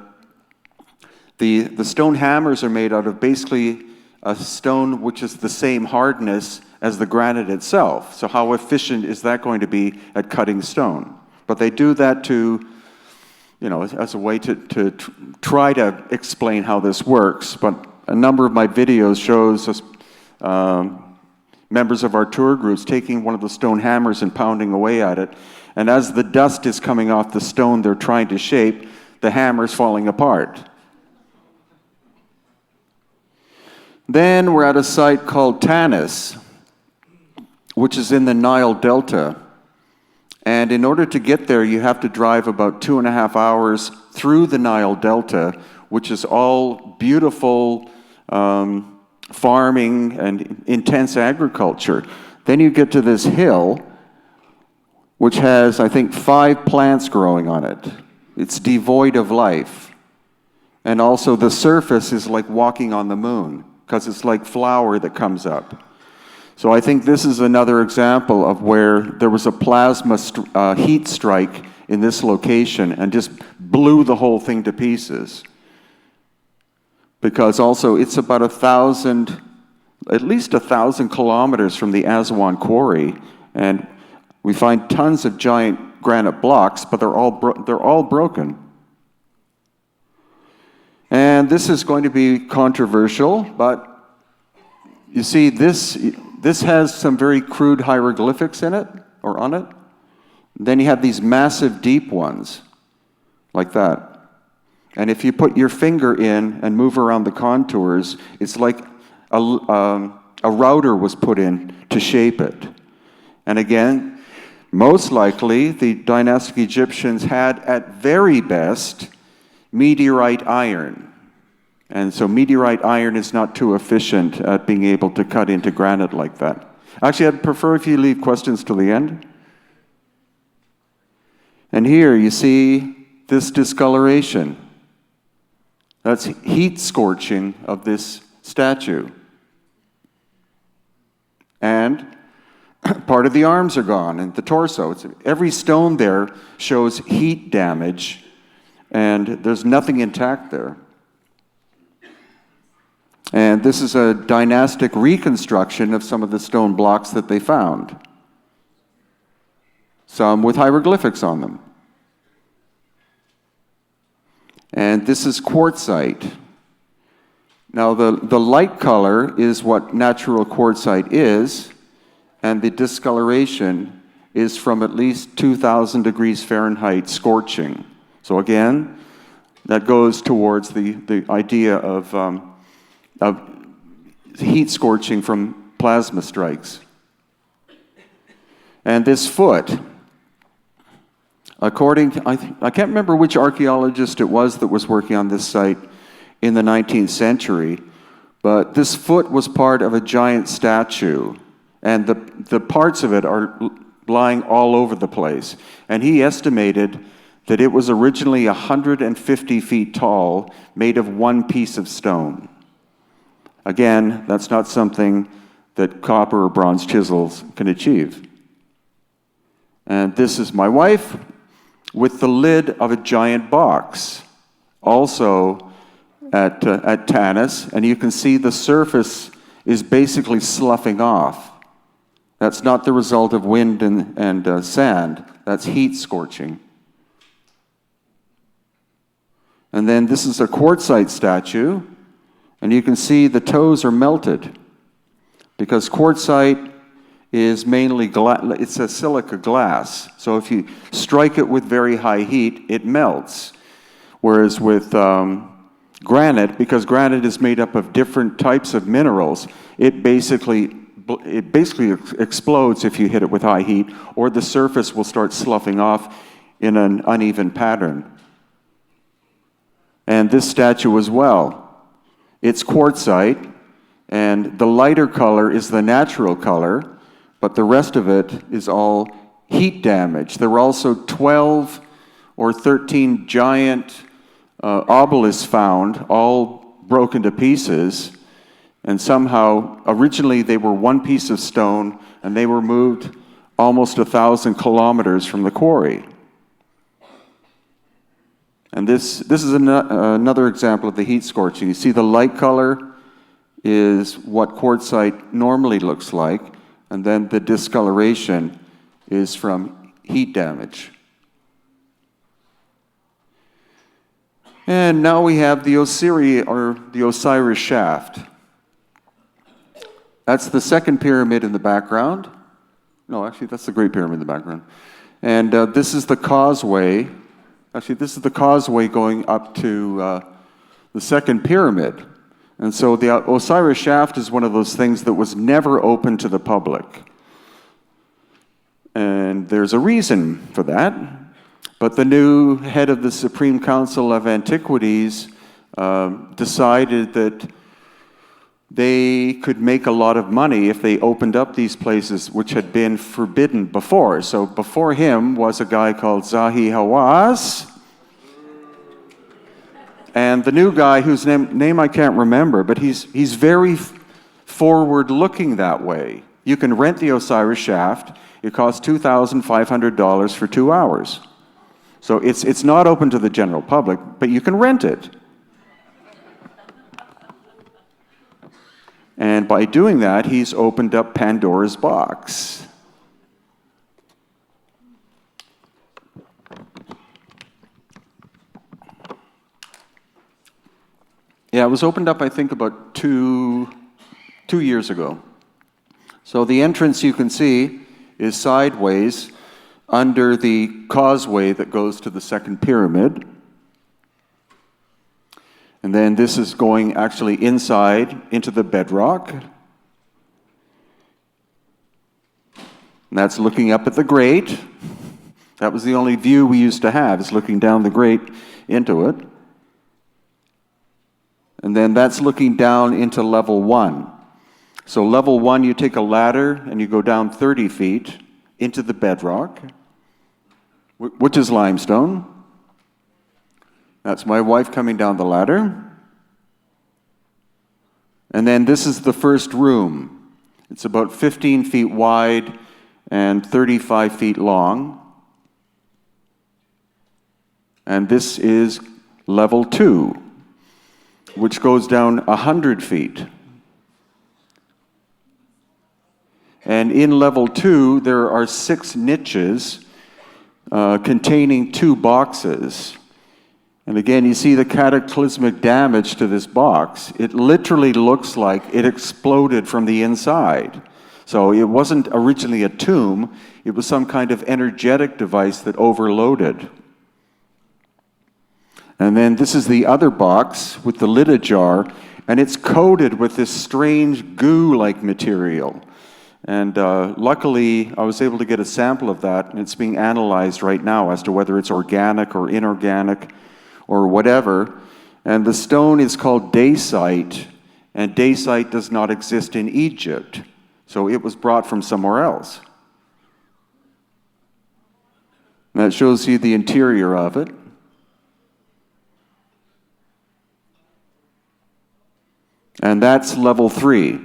stone hammers are made out of basically a stone which is the same hardness as the granite itself. So how efficient is that going to be at cutting stone? But they do that to, you know, as a way to try to explain how this works. But a number of my videos shows us members of our tour groups taking one of the stone hammers and pounding away at it. And as the dust is coming off the stone they're trying to shape, the hammer's falling apart. Then we're at a site called Tanis, which is in the Nile Delta. And in order to get there, you have to drive about 2.5 hours through the Nile Delta, which is all beautiful farming and intense agriculture. Then you get to this hill, which has, I think, 5 plants growing on it. It's devoid of life. And also the surface is like walking on the moon, because it's like flour that comes up. So I think this is another example of where there was a plasma heat strike in this location and just blew the whole thing to pieces. Because also it's about at least 1,000 kilometers from the Aswan quarry, and we find tons of giant granite blocks, but they're all broken. And this is going to be controversial, but you see this has some very crude hieroglyphics in it, or on it. Then you have these massive deep ones, like that. And if you put your finger in and move around the contours, it's like a router was put in to shape it. And again, most likely the dynastic Egyptians had, at very best, meteorite iron. And so meteorite iron is not too efficient at being able to cut into granite like that. Actually, I'd prefer if you leave questions till the end. And here you see this discoloration. That's heat scorching of this statue. And part of the arms are gone and the torso. Every stone there shows heat damage, and there's nothing intact there. And this is a dynastic reconstruction of some of the stone blocks that they found. Some with hieroglyphics on them. And this is quartzite. Now the light color is what natural quartzite is, and the discoloration is from at least 2,000 degrees Fahrenheit scorching. So again, that goes towards the idea of heat scorching from plasma strikes. And this foot, according to, I can't remember which archaeologist it was that was working on this site in the 19th century, but this foot was part of a giant statue, and the parts of it are lying all over the place. And he estimated that it was originally 150 feet tall, made of one piece of stone. Again, that's not something that copper or bronze chisels can achieve. And this is my wife with the lid of a giant box, also at Tanis, and you can see the surface is basically sloughing off. That's not the result of wind and sand, that's heat scorching. And then this is a quartzite statue, and you can see the toes are melted, because quartzite is mainly it's a silica glass. So if you strike it with very high heat, it melts. Whereas with granite, because granite is made up of different types of minerals, it basically explodes if you hit it with high heat, or the surface will start sloughing off in an uneven pattern. And this statue as well. It's quartzite, and the lighter color is the natural color, but the rest of it is all heat damage. There were also 12 or 13 giant obelisks found, all broken to pieces, and somehow, originally they were one piece of stone, and they were moved almost 1,000 kilometers from the quarry. And this is another example of the heat scorching. You see the light color is what quartzite normally looks like, and then the discoloration is from heat damage. And now we have the Osiris shaft. That's the second pyramid in the background. No, actually, that's the Great Pyramid in the background. And this is the causeway. Actually, this is the causeway going up to the second pyramid. And so the Osiris shaft is one of those things that was never open to the public. And there's a reason for that. But the new head of the Supreme Council of Antiquities decided that they could make a lot of money if they opened up these places which had been forbidden before. So before him was a guy called Zahi Hawass, and the new guy whose name I can't remember, but he's very forward-looking that way. You can rent the Osiris shaft. It costs $2,500 for 2 hours. So it's not open to the general public, but you can rent it. And by doing that, he's opened up Pandora's box. Yeah, it was opened up, I think, about two years ago. So the entrance, you can see, is sideways under the causeway that goes to the second pyramid. And then this is going actually inside into the bedrock. And that's looking up at the grate. That was the only view we used to have, is looking down the grate into it. And then that's looking down into level 1. So level 1, you take a ladder and you go down 30 feet into the bedrock, which is limestone. That's my wife coming down the ladder. And then this is the first room. It's about 15 feet wide and 35 feet long. And this is level 2, which goes down 100 feet. And in level 2, there are 6 niches containing 2 boxes. And again, you see the cataclysmic damage to this box. It literally looks like it exploded from the inside. So it wasn't originally a tomb, it was some kind of energetic device that overloaded. And then this is the other box with the lid ajar, and it's coated with this strange goo-like material. And luckily, I was able to get a sample of that, and it's being analyzed right now as to whether it's organic or inorganic or whatever. And the stone is called dacite, and dacite does not exist in Egypt. So it was brought from somewhere else. And that shows you the interior of it. And that's level 3.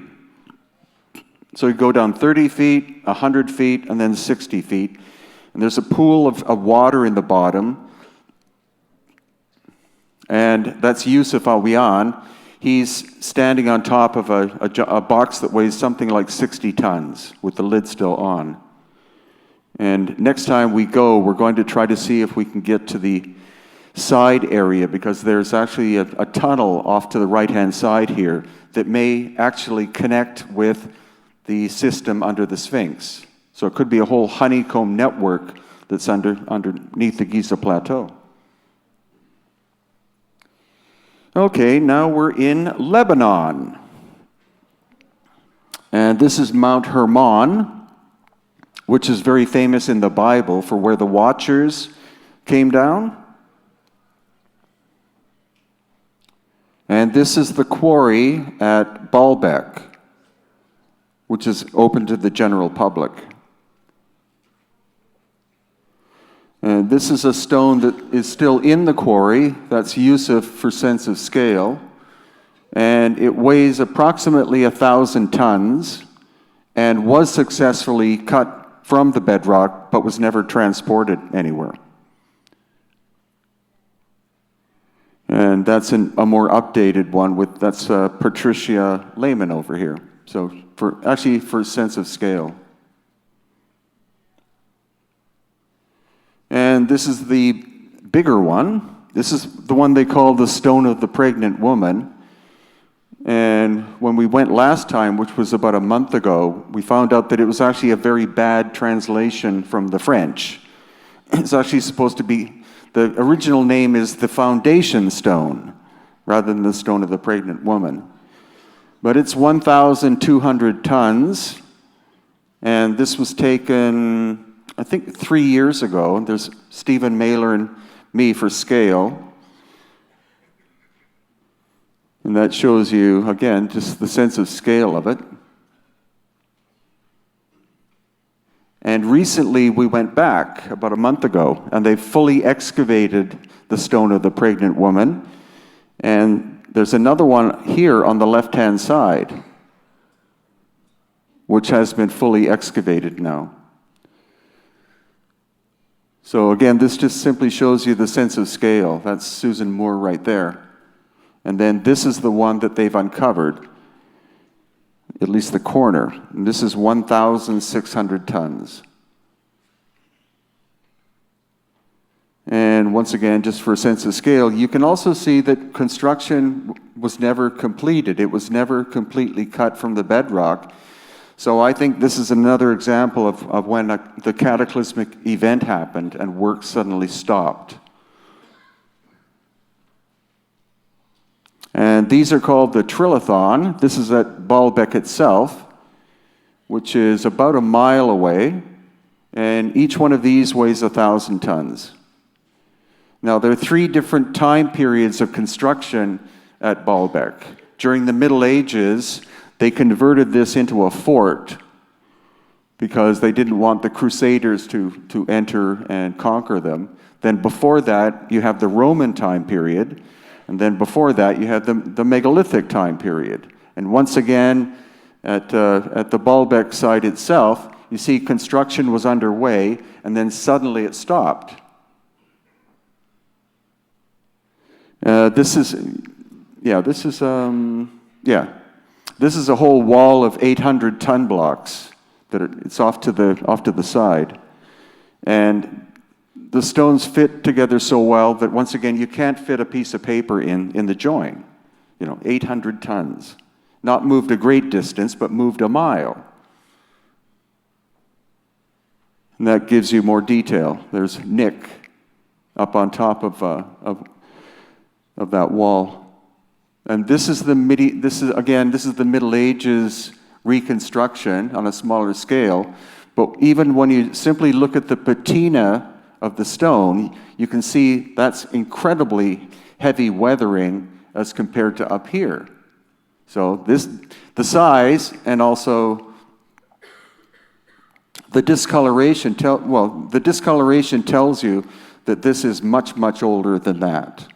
So you go down 30 feet, 100 feet, and then 60 feet. And there's a pool of water in the bottom. And that's Yusuf Awian. He's standing on top of a box that weighs something like 60 tons with the lid still on. And next time we go, we're going to try to see if we can get to the side area, because there's actually a tunnel off to the right-hand side here that may actually connect with the system under the Sphinx. So it could be a whole honeycomb network that's underneath the Giza Plateau. Okay, now we're in Lebanon. And this is Mount Hermon, which is very famous in the Bible for where the Watchers came down. And this is the quarry at Baalbek, which is open to the general public. And this is a stone that is still in the quarry. That's Yusuf for sense of scale. And it weighs approximately 1,000 tons and was successfully cut from the bedrock, but was never transported anywhere. And that's a more updated one that's Patricia Lehman over here. So for sense of scale. And this is the bigger one. This is the one they call the Stone of the Pregnant Woman. And when we went last time, which was about a month ago, we found out that it was actually a very bad translation from the French. It's actually supposed to be, the original name is the foundation stone, rather than the stone of the pregnant woman. But it's 1,200 tons, and this was taken, I think, 3 years ago. There's Stephen Mailer and me for scale. And that shows you, again, just the sense of scale of it. And recently we went back, about a month ago, and they fully excavated the stone of the pregnant woman. And there's another one here on the left-hand side, which has been fully excavated now. So again, this just simply shows you the sense of scale. That's Susan Moore right there. And then this is the one that they've uncovered, at least the corner. And this is 1,600 tons. And once again, just for a sense of scale, you can also see that construction was never completed. It was never completely cut from the bedrock. So I think this is another example of when the cataclysmic event happened and work suddenly stopped. And these are called the Trilithon. This is at Baalbek itself, which is about a mile away. And each one of these weighs 1,000 tons. Now, there are 3 different time periods of construction at Baalbek. During the Middle Ages, they converted this into a fort because they didn't want the Crusaders to enter and conquer them. Then before that, you have the Roman time period. And then before that, you had the megalithic time period. And once again, at the Baalbek site itself, you see construction was underway, and then suddenly it stopped. This is a whole wall of 800-ton blocks it's off to the side, and the stones fit together so well that once again you can't fit a piece of paper in the join. 800 tons, not moved a great distance, but moved a mile. And that gives you more detail. There's Nick up on top of that wall. And this is the Middle Ages reconstruction on a smaller scale. But even when you simply look at the patina of the stone, you can see that's incredibly heavy weathering as compared to up here. So the size and also the discoloration tells you that this is much, much older than that.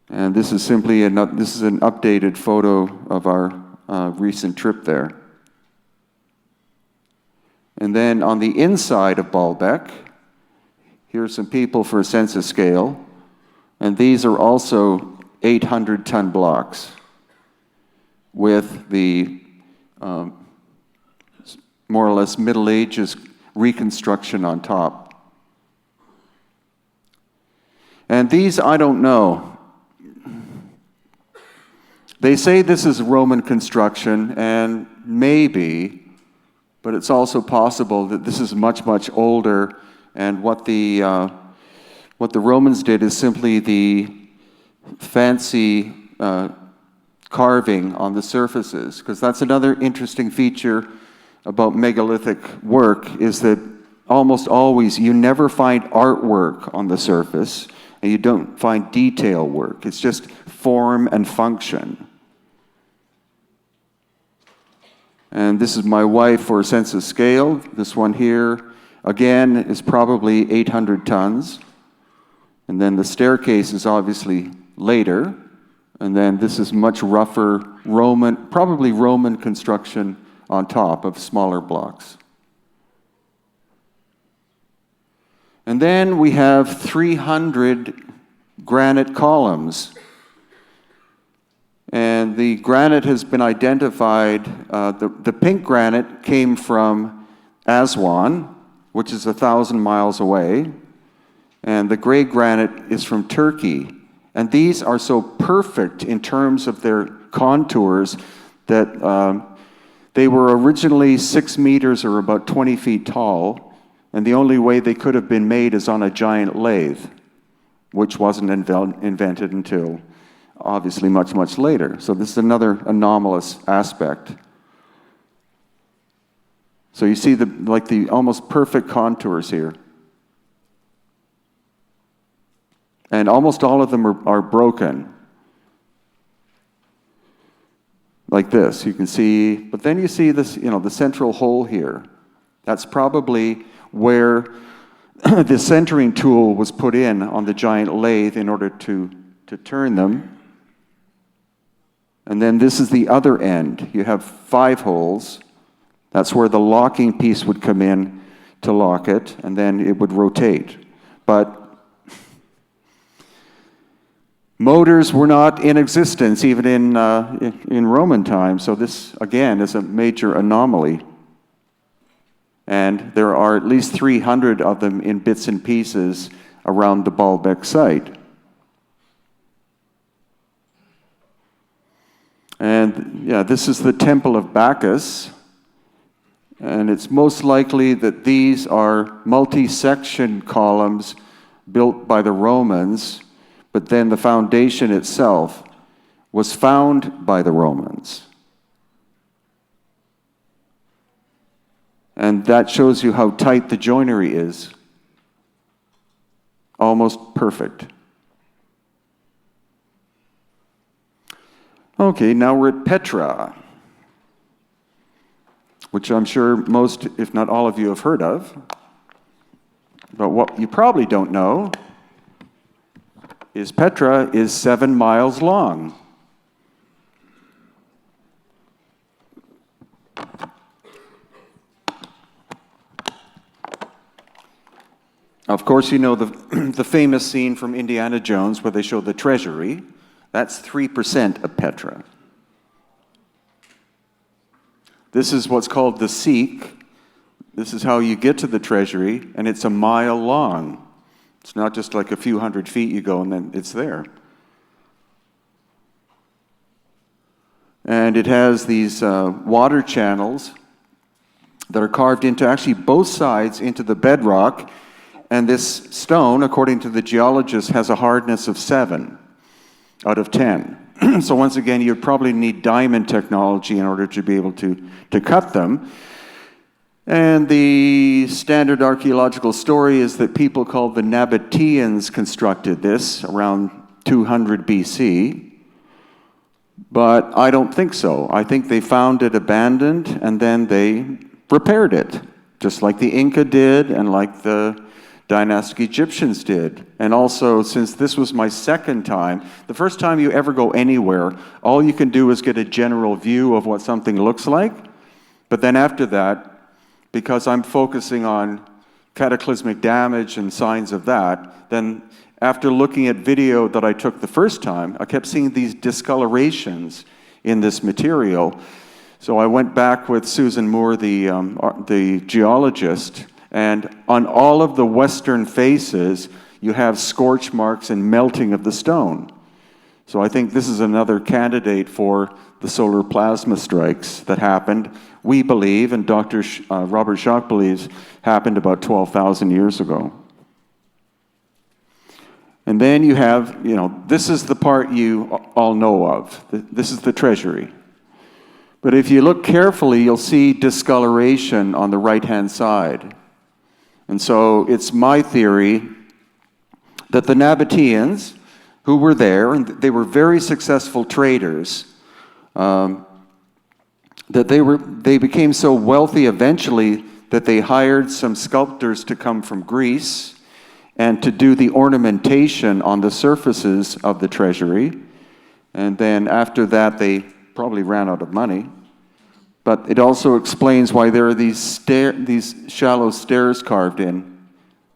And this is simply an updated photo of our recent trip there. And then on the inside of Baalbek, here's some people for a sense of scale. And these are also 800-ton blocks with the more or less Middle Ages reconstruction on top. And these, I don't know. They say this is Roman construction, and maybe, but it's also possible that this is much, much older, and what the Romans did is simply the fancy carving on the surfaces, because that's another interesting feature about megalithic work, is that almost always you never find artwork on the surface, and you don't find detail work. It's just form and function. And this is my wife for a sense of scale. This one here, again, is probably 800 tons. And then the staircase is obviously later. And then this is much rougher probably Roman construction on top of smaller blocks. And then we have 300 granite columns. And the granite has been identified. The pink granite came from Aswan, which is 1,000 miles away. And the gray granite is from Turkey. And these are so perfect in terms of their contours that they were originally 6 meters or about 20 feet tall, and the only way they could have been made is on a giant lathe, which wasn't invented until obviously much, much later. So this is another anomalous aspect. So you see the almost perfect contours here. And almost all of them are broken. Like this, you can see, but then you see this, the central hole here. That's probably where the centering tool was put in on the giant lathe in order to turn them. And then this is the other end. You have 5 holes. That's where the locking piece would come in to lock it, and then it would rotate. But motors were not in existence even in Roman times, so this, again, is a major anomaly. And there are at least 300 of them in bits and pieces around the Baalbek site. And yeah, this is the Temple of Bacchus. And it's most likely that these are multi-section columns built by the Romans, but then the foundation itself was found by the Romans. And that shows you how tight the joinery is. Almost perfect. Okay, now we're at Petra, which I'm sure most, if not all of you, have heard of. But what you probably don't know is Petra is 7 miles long. Of course, you know the famous scene from Indiana Jones where they show the treasury. That's 3% of Petra. This is what's called the Seek. This is how you get to the treasury, and it's 1 mile long. It's not just like a few hundred feet you go and then it's there. And it has these water channels that are carved into actually both sides into the bedrock. And this stone, according to the geologist, has a hardness of 7 out of 10. So once again, you'd probably need diamond technology in order to be able to cut them. And the standard archaeological story is that people called the Nabateans constructed this around 200 BC. But I don't think so. I think they found it abandoned and then they repaired it, just like the Inca did and like the dynastic Egyptians did. And also, since this was my second time, the first time you ever go anywhere, all you can do is get a general view of what something looks like. But then after that, because I'm focusing on cataclysmic damage and signs of that, then after looking at video that I took the first time, I kept seeing these discolorations in this material. So I went back with Susan Moore, the geologist, and on all of the western faces, you have scorch marks and melting of the stone. So I think this is another candidate for the solar plasma strikes that happened, we believe, and Dr. Robert Schoch believes, happened about 12,000 years ago. And then you have, this is the part you all know of. This is the treasury. But if you look carefully, you'll see discoloration on the right-hand side. And so it's my theory that the Nabateans, who were there, and they were very successful traders, that they became so wealthy eventually that they hired some sculptors to come from Greece and to do the ornamentation on the surfaces of the treasury. And then after that, they probably ran out of money. But it also explains why there are these shallow stairs carved in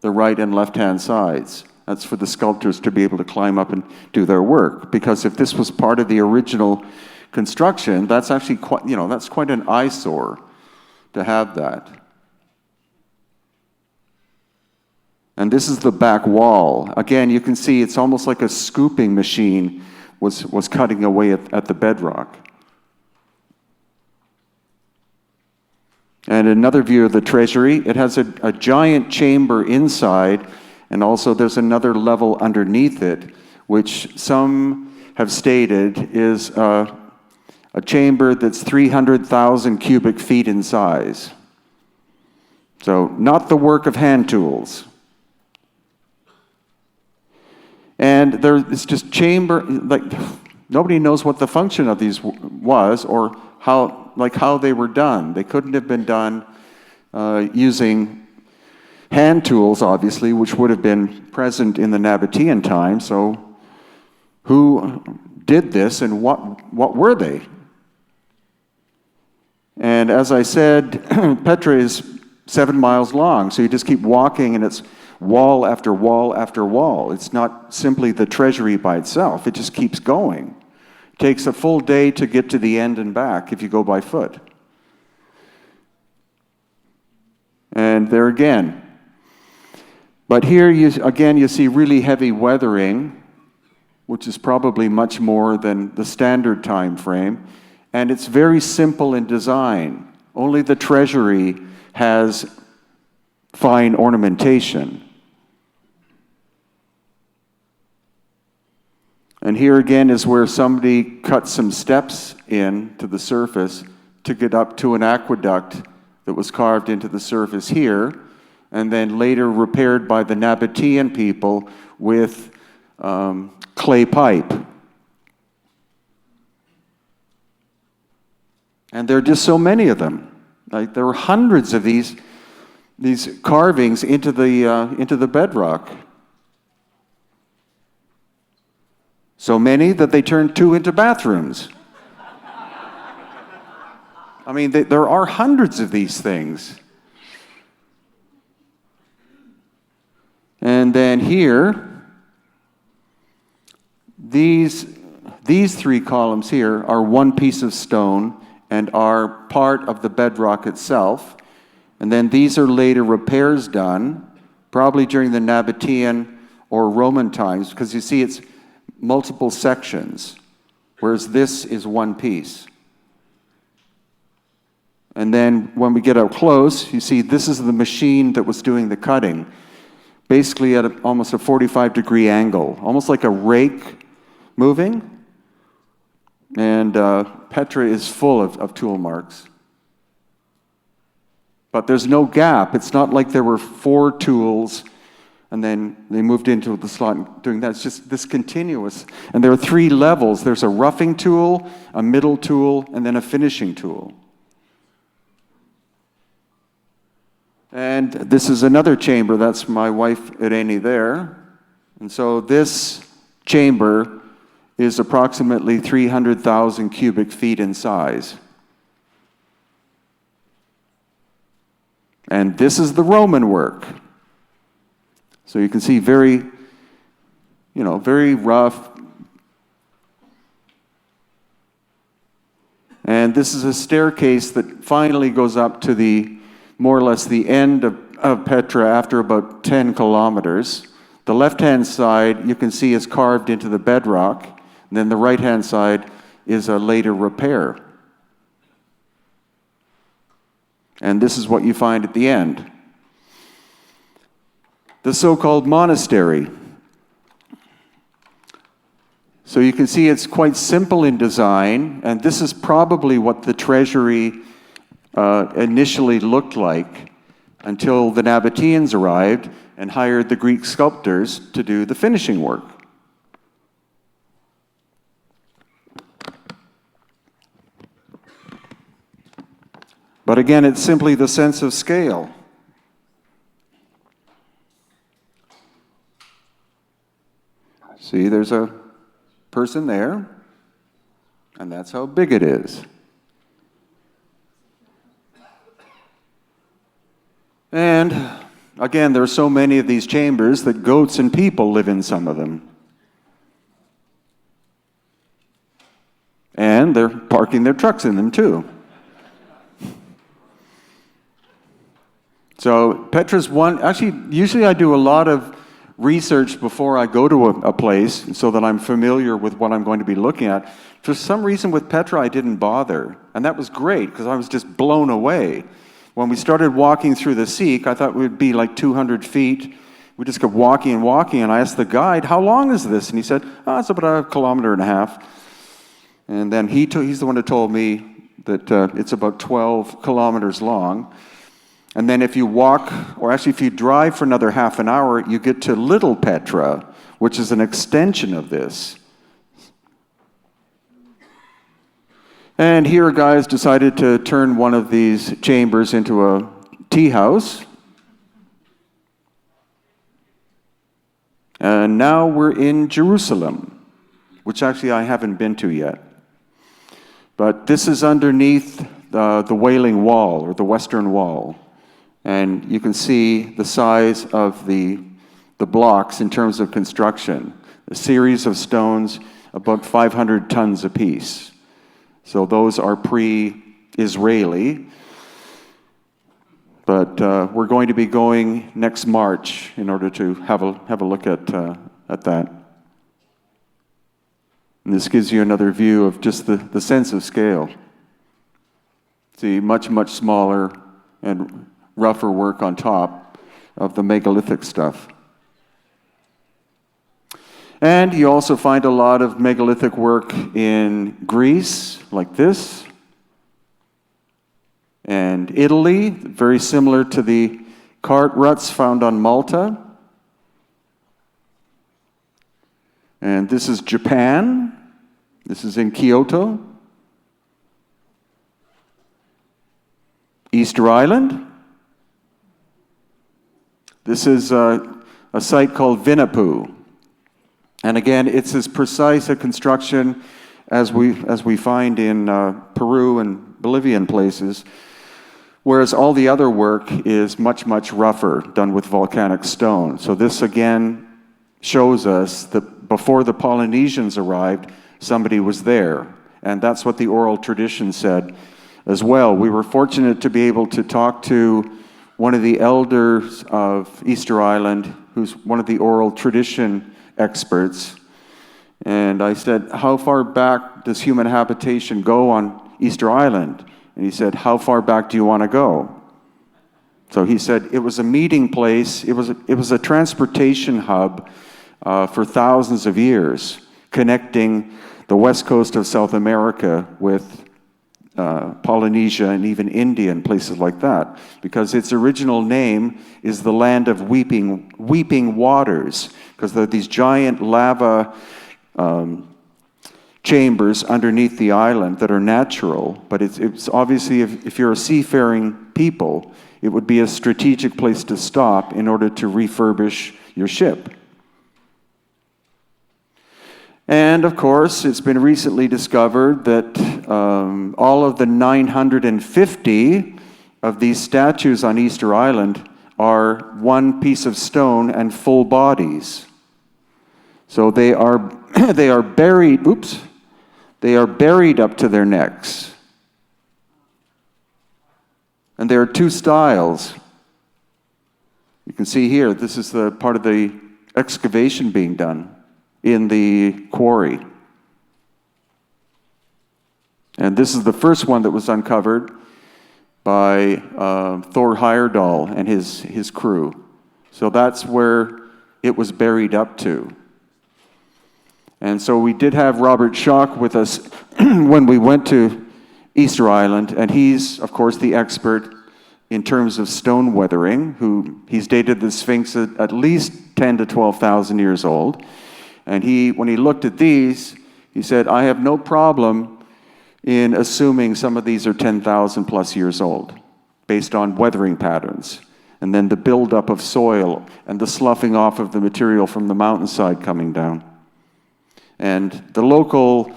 the right and left-hand sides. That's for the sculptors to be able to climb up and do their work. Because if this was part of the original construction, that's actually quite, that's quite an eyesore to have that. And this is the back wall. Again, you can see it's almost like a scooping machine was cutting away at the bedrock. And another view of the treasury, it has a giant chamber inside, and also there's another level underneath it, which some have stated is a chamber that's 300,000 cubic feet in size. So not the work of hand tools. And it's just chamber, like nobody knows what the function of these was or how they were done. They couldn't have been done using hand tools, obviously, which would have been present in the Nabatean time. So who did this and what were they? And as I said, Petra is 7 miles long, so you just keep walking and it's wall after wall after wall. It's not simply the treasury by itself, it just keeps going. It takes a full day to get to the end and back if you go by foot. And there again. But here, you see really heavy weathering, which is probably much more than the standard time frame. And it's very simple in design. Only the treasury has fine ornamentation. And here again is where somebody cut some steps in to the surface to get up to an aqueduct that was carved into the surface here, and then later repaired by the Nabatean people with clay pipe. And there are just so many of them. Like there were hundreds of these carvings into the bedrock. So many that they turned 2 into bathrooms. I mean, there are hundreds of these things. And then here, these 3 columns here are one piece of stone and are part of the bedrock itself. And then these are later repairs done, probably during the Nabatean or Roman times, because you see it's multiple sections, whereas this is one piece. And then when we get up close, you see this is the machine that was doing the cutting, basically at almost a 45-degree angle, almost like a rake moving. And Petra is full of tool marks. But there's no gap. It's not like there were 4 tools and then they moved into the slot doing that. It's just this continuous. And there are 3 levels. There's a roughing tool, a middle tool, and then a finishing tool. And this is another chamber. That's my wife, Irene, there. And so this chamber is approximately 300,000 cubic feet in size. And this is the Roman work. So you can see very rough. And this is a staircase that finally goes up to more or less the end of Petra after about 10 kilometers. The left-hand side, you can see, is carved into the bedrock. And then the right-hand side is a later repair. And this is what you find at the end. The so-called monastery. So you can see it's quite simple in design, and this is probably what the treasury initially looked like until the Nabateans arrived and hired the Greek sculptors to do the finishing work. But again, it's simply the sense of scale. See, there's a person there, and that's how big it is. And again, there are so many of these chambers that goats and people live in some of them. And they're parking their trucks in them too. So Petra's one, actually, usually I do a lot of research before I go to a place so that I'm familiar with what I'm going to be looking at. For some reason with Petra, I didn't bother. And that was great because I was just blown away. When we started walking through the Sikh, I thought it would be like 200 feet. We just kept walking and walking, and I asked the guide, how long is this? And he said, oh, it's about 1.5 kilometers. And then he's the one who told me that it's about 12 kilometers long. And then if you walk, or actually if you drive for another half an hour, you get to Little Petra, which is an extension of this. And here guys decided to turn one of these chambers into a tea house. And now we're in Jerusalem, which actually I haven't been to yet. But this is underneath the Wailing Wall, or the Western Wall. And you can see the size of the blocks in terms of construction. A series of stones, about 500 tons apiece. So those are pre-Israeli. But we're going to be going next March in order to have a look at that. And this gives you another view of just the sense of scale. See, much, much smaller and rougher work on top of the megalithic stuff. And you also find a lot of megalithic work in Greece, like this. And Italy, very similar to the cart ruts found on Malta. And this is Japan. This is in Kyoto. Easter Island. This is a site called Vinapu. And again, it's as precise a construction as we find in Peru and Bolivian places, whereas all the other work is much, much rougher, done with volcanic stone. So this again shows us that before the Polynesians arrived, somebody was there. And that's what the oral tradition said as well. We were fortunate to be able to talk to one of the elders of Easter Island, who's one of the oral tradition experts. And I said, how far back does human habitation go on Easter Island? And he said, how far back do you want to go? So he said it was a meeting place, it was a transportation hub for thousands of years, connecting the west coast of South America with Polynesia and even India and places like that, because its original name is the land of weeping waters, because there are these giant lava chambers underneath the island that are natural, but it's obviously, if you're a seafaring people, it would be a strategic place to stop in order to refurbish your ship. And of course, it's been recently discovered that all of the 950 of these statues on Easter Island are one piece of stone and full bodies. So they are buried, they are buried up to their necks. And there are two styles. You can see here, this is the part of the excavation being done in the quarry. And this is the first one that was uncovered by Thor Heyerdahl and his crew. So that's where it was buried up to. And so we did have Robert Schock with us when we went to Easter Island, and he's, of course, the expert in terms of stone weathering, he's dated the Sphinx at least 10 to 12,000 years old. And when he looked at these, he said, I have no problem in assuming some of these are 10,000 plus years old, based on weathering patterns. And then the buildup of soil and the sloughing off of the material from the mountainside coming down. And the local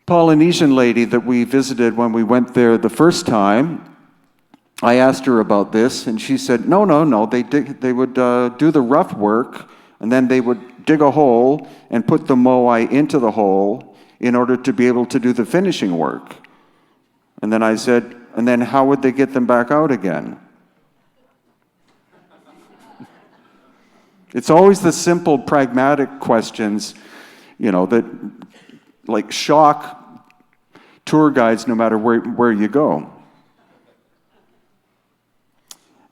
Polynesian lady that we visited when we went there the first time, I asked her about this, and she said, no, they would do the rough work, and then they would dig a hole and put the moai into the hole in order to be able to do the finishing work. And then I said, and then how would they get them back out again? It's always the simple, pragmatic questions, that like shock tour guides no matter where you go.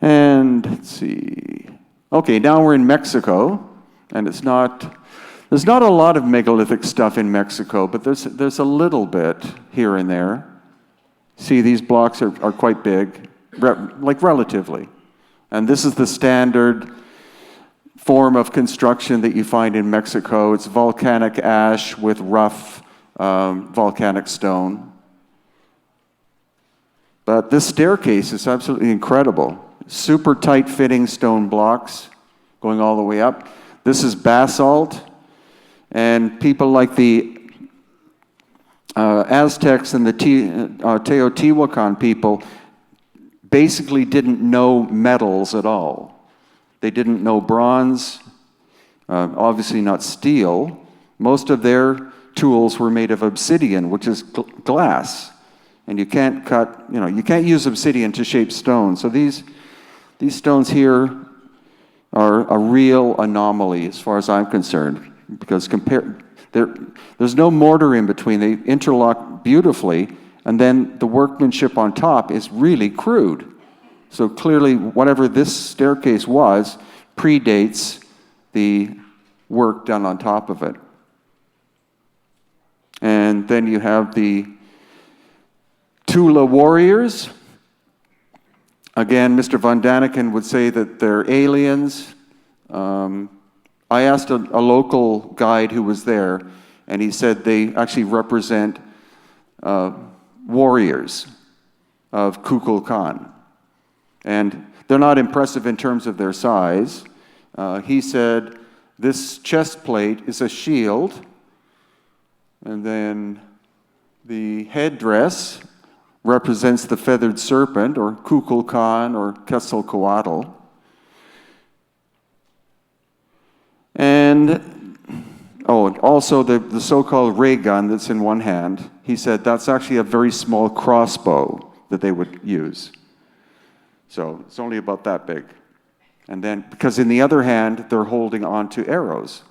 And let's see. Okay, now we're in Mexico, and there's not a lot of megalithic stuff in Mexico, but there's a little bit here and there. See, these blocks are quite big, relatively. And this is the standard form of construction that you find in Mexico. It's volcanic ash with rough volcanic stone. But this staircase is absolutely incredible. Super tight fitting stone blocks going all the way up. This is basalt, and people like the Aztecs and the Teotihuacan people basically didn't know metals at all. They didn't know bronze, obviously not steel. Most of their tools were made of obsidian, which is glass. And you can't you can't use obsidian to shape stone. So these stones here are a real anomaly as far as I'm concerned, because there's no mortar in between. They interlock beautifully, and then the workmanship on top is really crude. So clearly, whatever this staircase was predates the work done on top of it. And then you have the Tula warriors. Again, Mr. Van Daniken would say that they're aliens. I asked a local guide who was there, and he said they actually represent warriors of Kukulkan. And they're not impressive in terms of their size. He said this chest plate is a shield, and then the headdress represents the feathered serpent, or Kukulkan, or Quetzalcoatl. And also the so-called ray gun that's in one hand, he said that's actually a very small crossbow that they would use. So it's only about that big. And then, because in the other hand, they're holding on to arrows.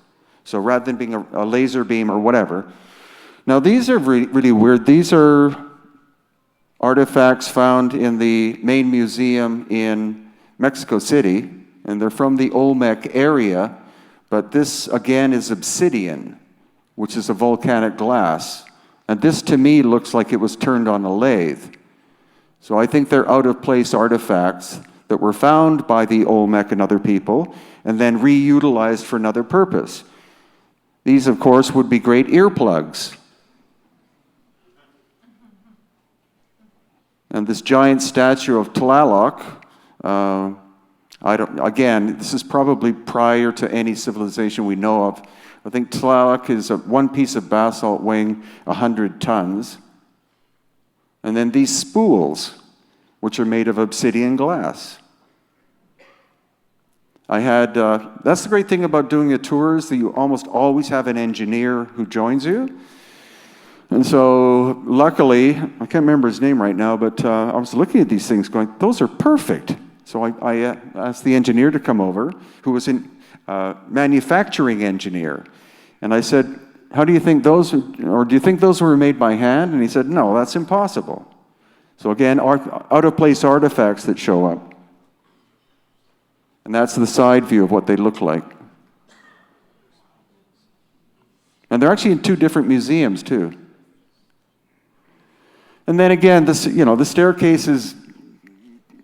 So rather than being a laser beam or whatever. Now these are really weird. These are artifacts found in the main museum in Mexico City, and they're from the Olmec area, but this again is obsidian, which is a volcanic glass. And this to me looks like it was turned on a lathe. So I think they're out-of-place artifacts that were found by the Olmec and other people, and then reutilized for another purpose. These, of course, would be great earplugs. And this giant statue of Tlaloc, again, this is probably prior to any civilization we know of. I think Tlaloc is one piece of basalt weighing 100 tons. And then these spools, which are made of obsidian glass. That's the great thing about doing a tour, is that you almost always have an engineer who joins you. And so, luckily, I can't remember his name right now, but I was looking at these things going, those are perfect. So I asked the engineer to come over, who was a manufacturing engineer. And I said, how do you think do you think those were made by hand? And he said, no, that's impossible. So again, out-of-place artifacts that show up. And that's the side view of what they look like. And they're actually in two different museums, too. And then again, the staircase is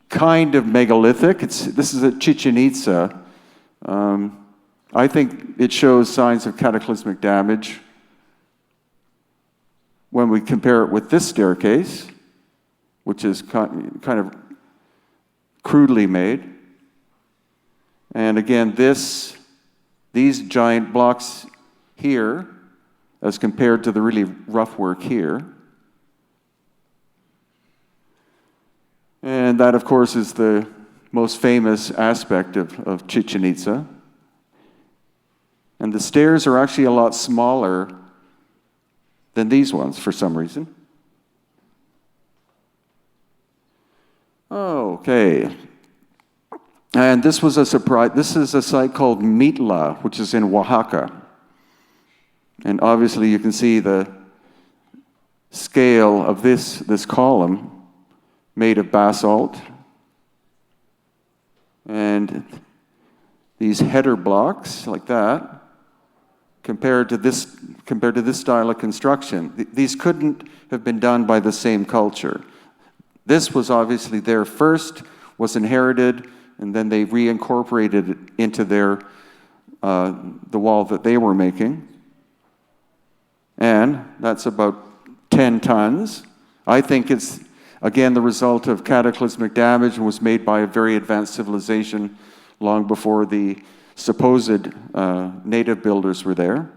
kind of megalithic. This is at Chichen Itza. I think it shows signs of cataclysmic damage when we compare it with this staircase, which is kind of crudely made. And again, these giant blocks here, as compared to the really rough work here. And that, of course, is the most famous aspect of Chichen Itza. And the stairs are actually a lot smaller than these ones for some reason. Okay. And this was a surprise. This is a site called Mitla, which is in Oaxaca. And obviously you can see the scale of this column made of basalt. And these header blocks like that, compared to this style of construction. These couldn't have been done by the same culture. This was obviously there first, was inherited, and then they reincorporated it into their the wall that they were making. And that's about 10 tons. I think it's, again, the result of cataclysmic damage and was made by a very advanced civilization long before the supposed native builders were there.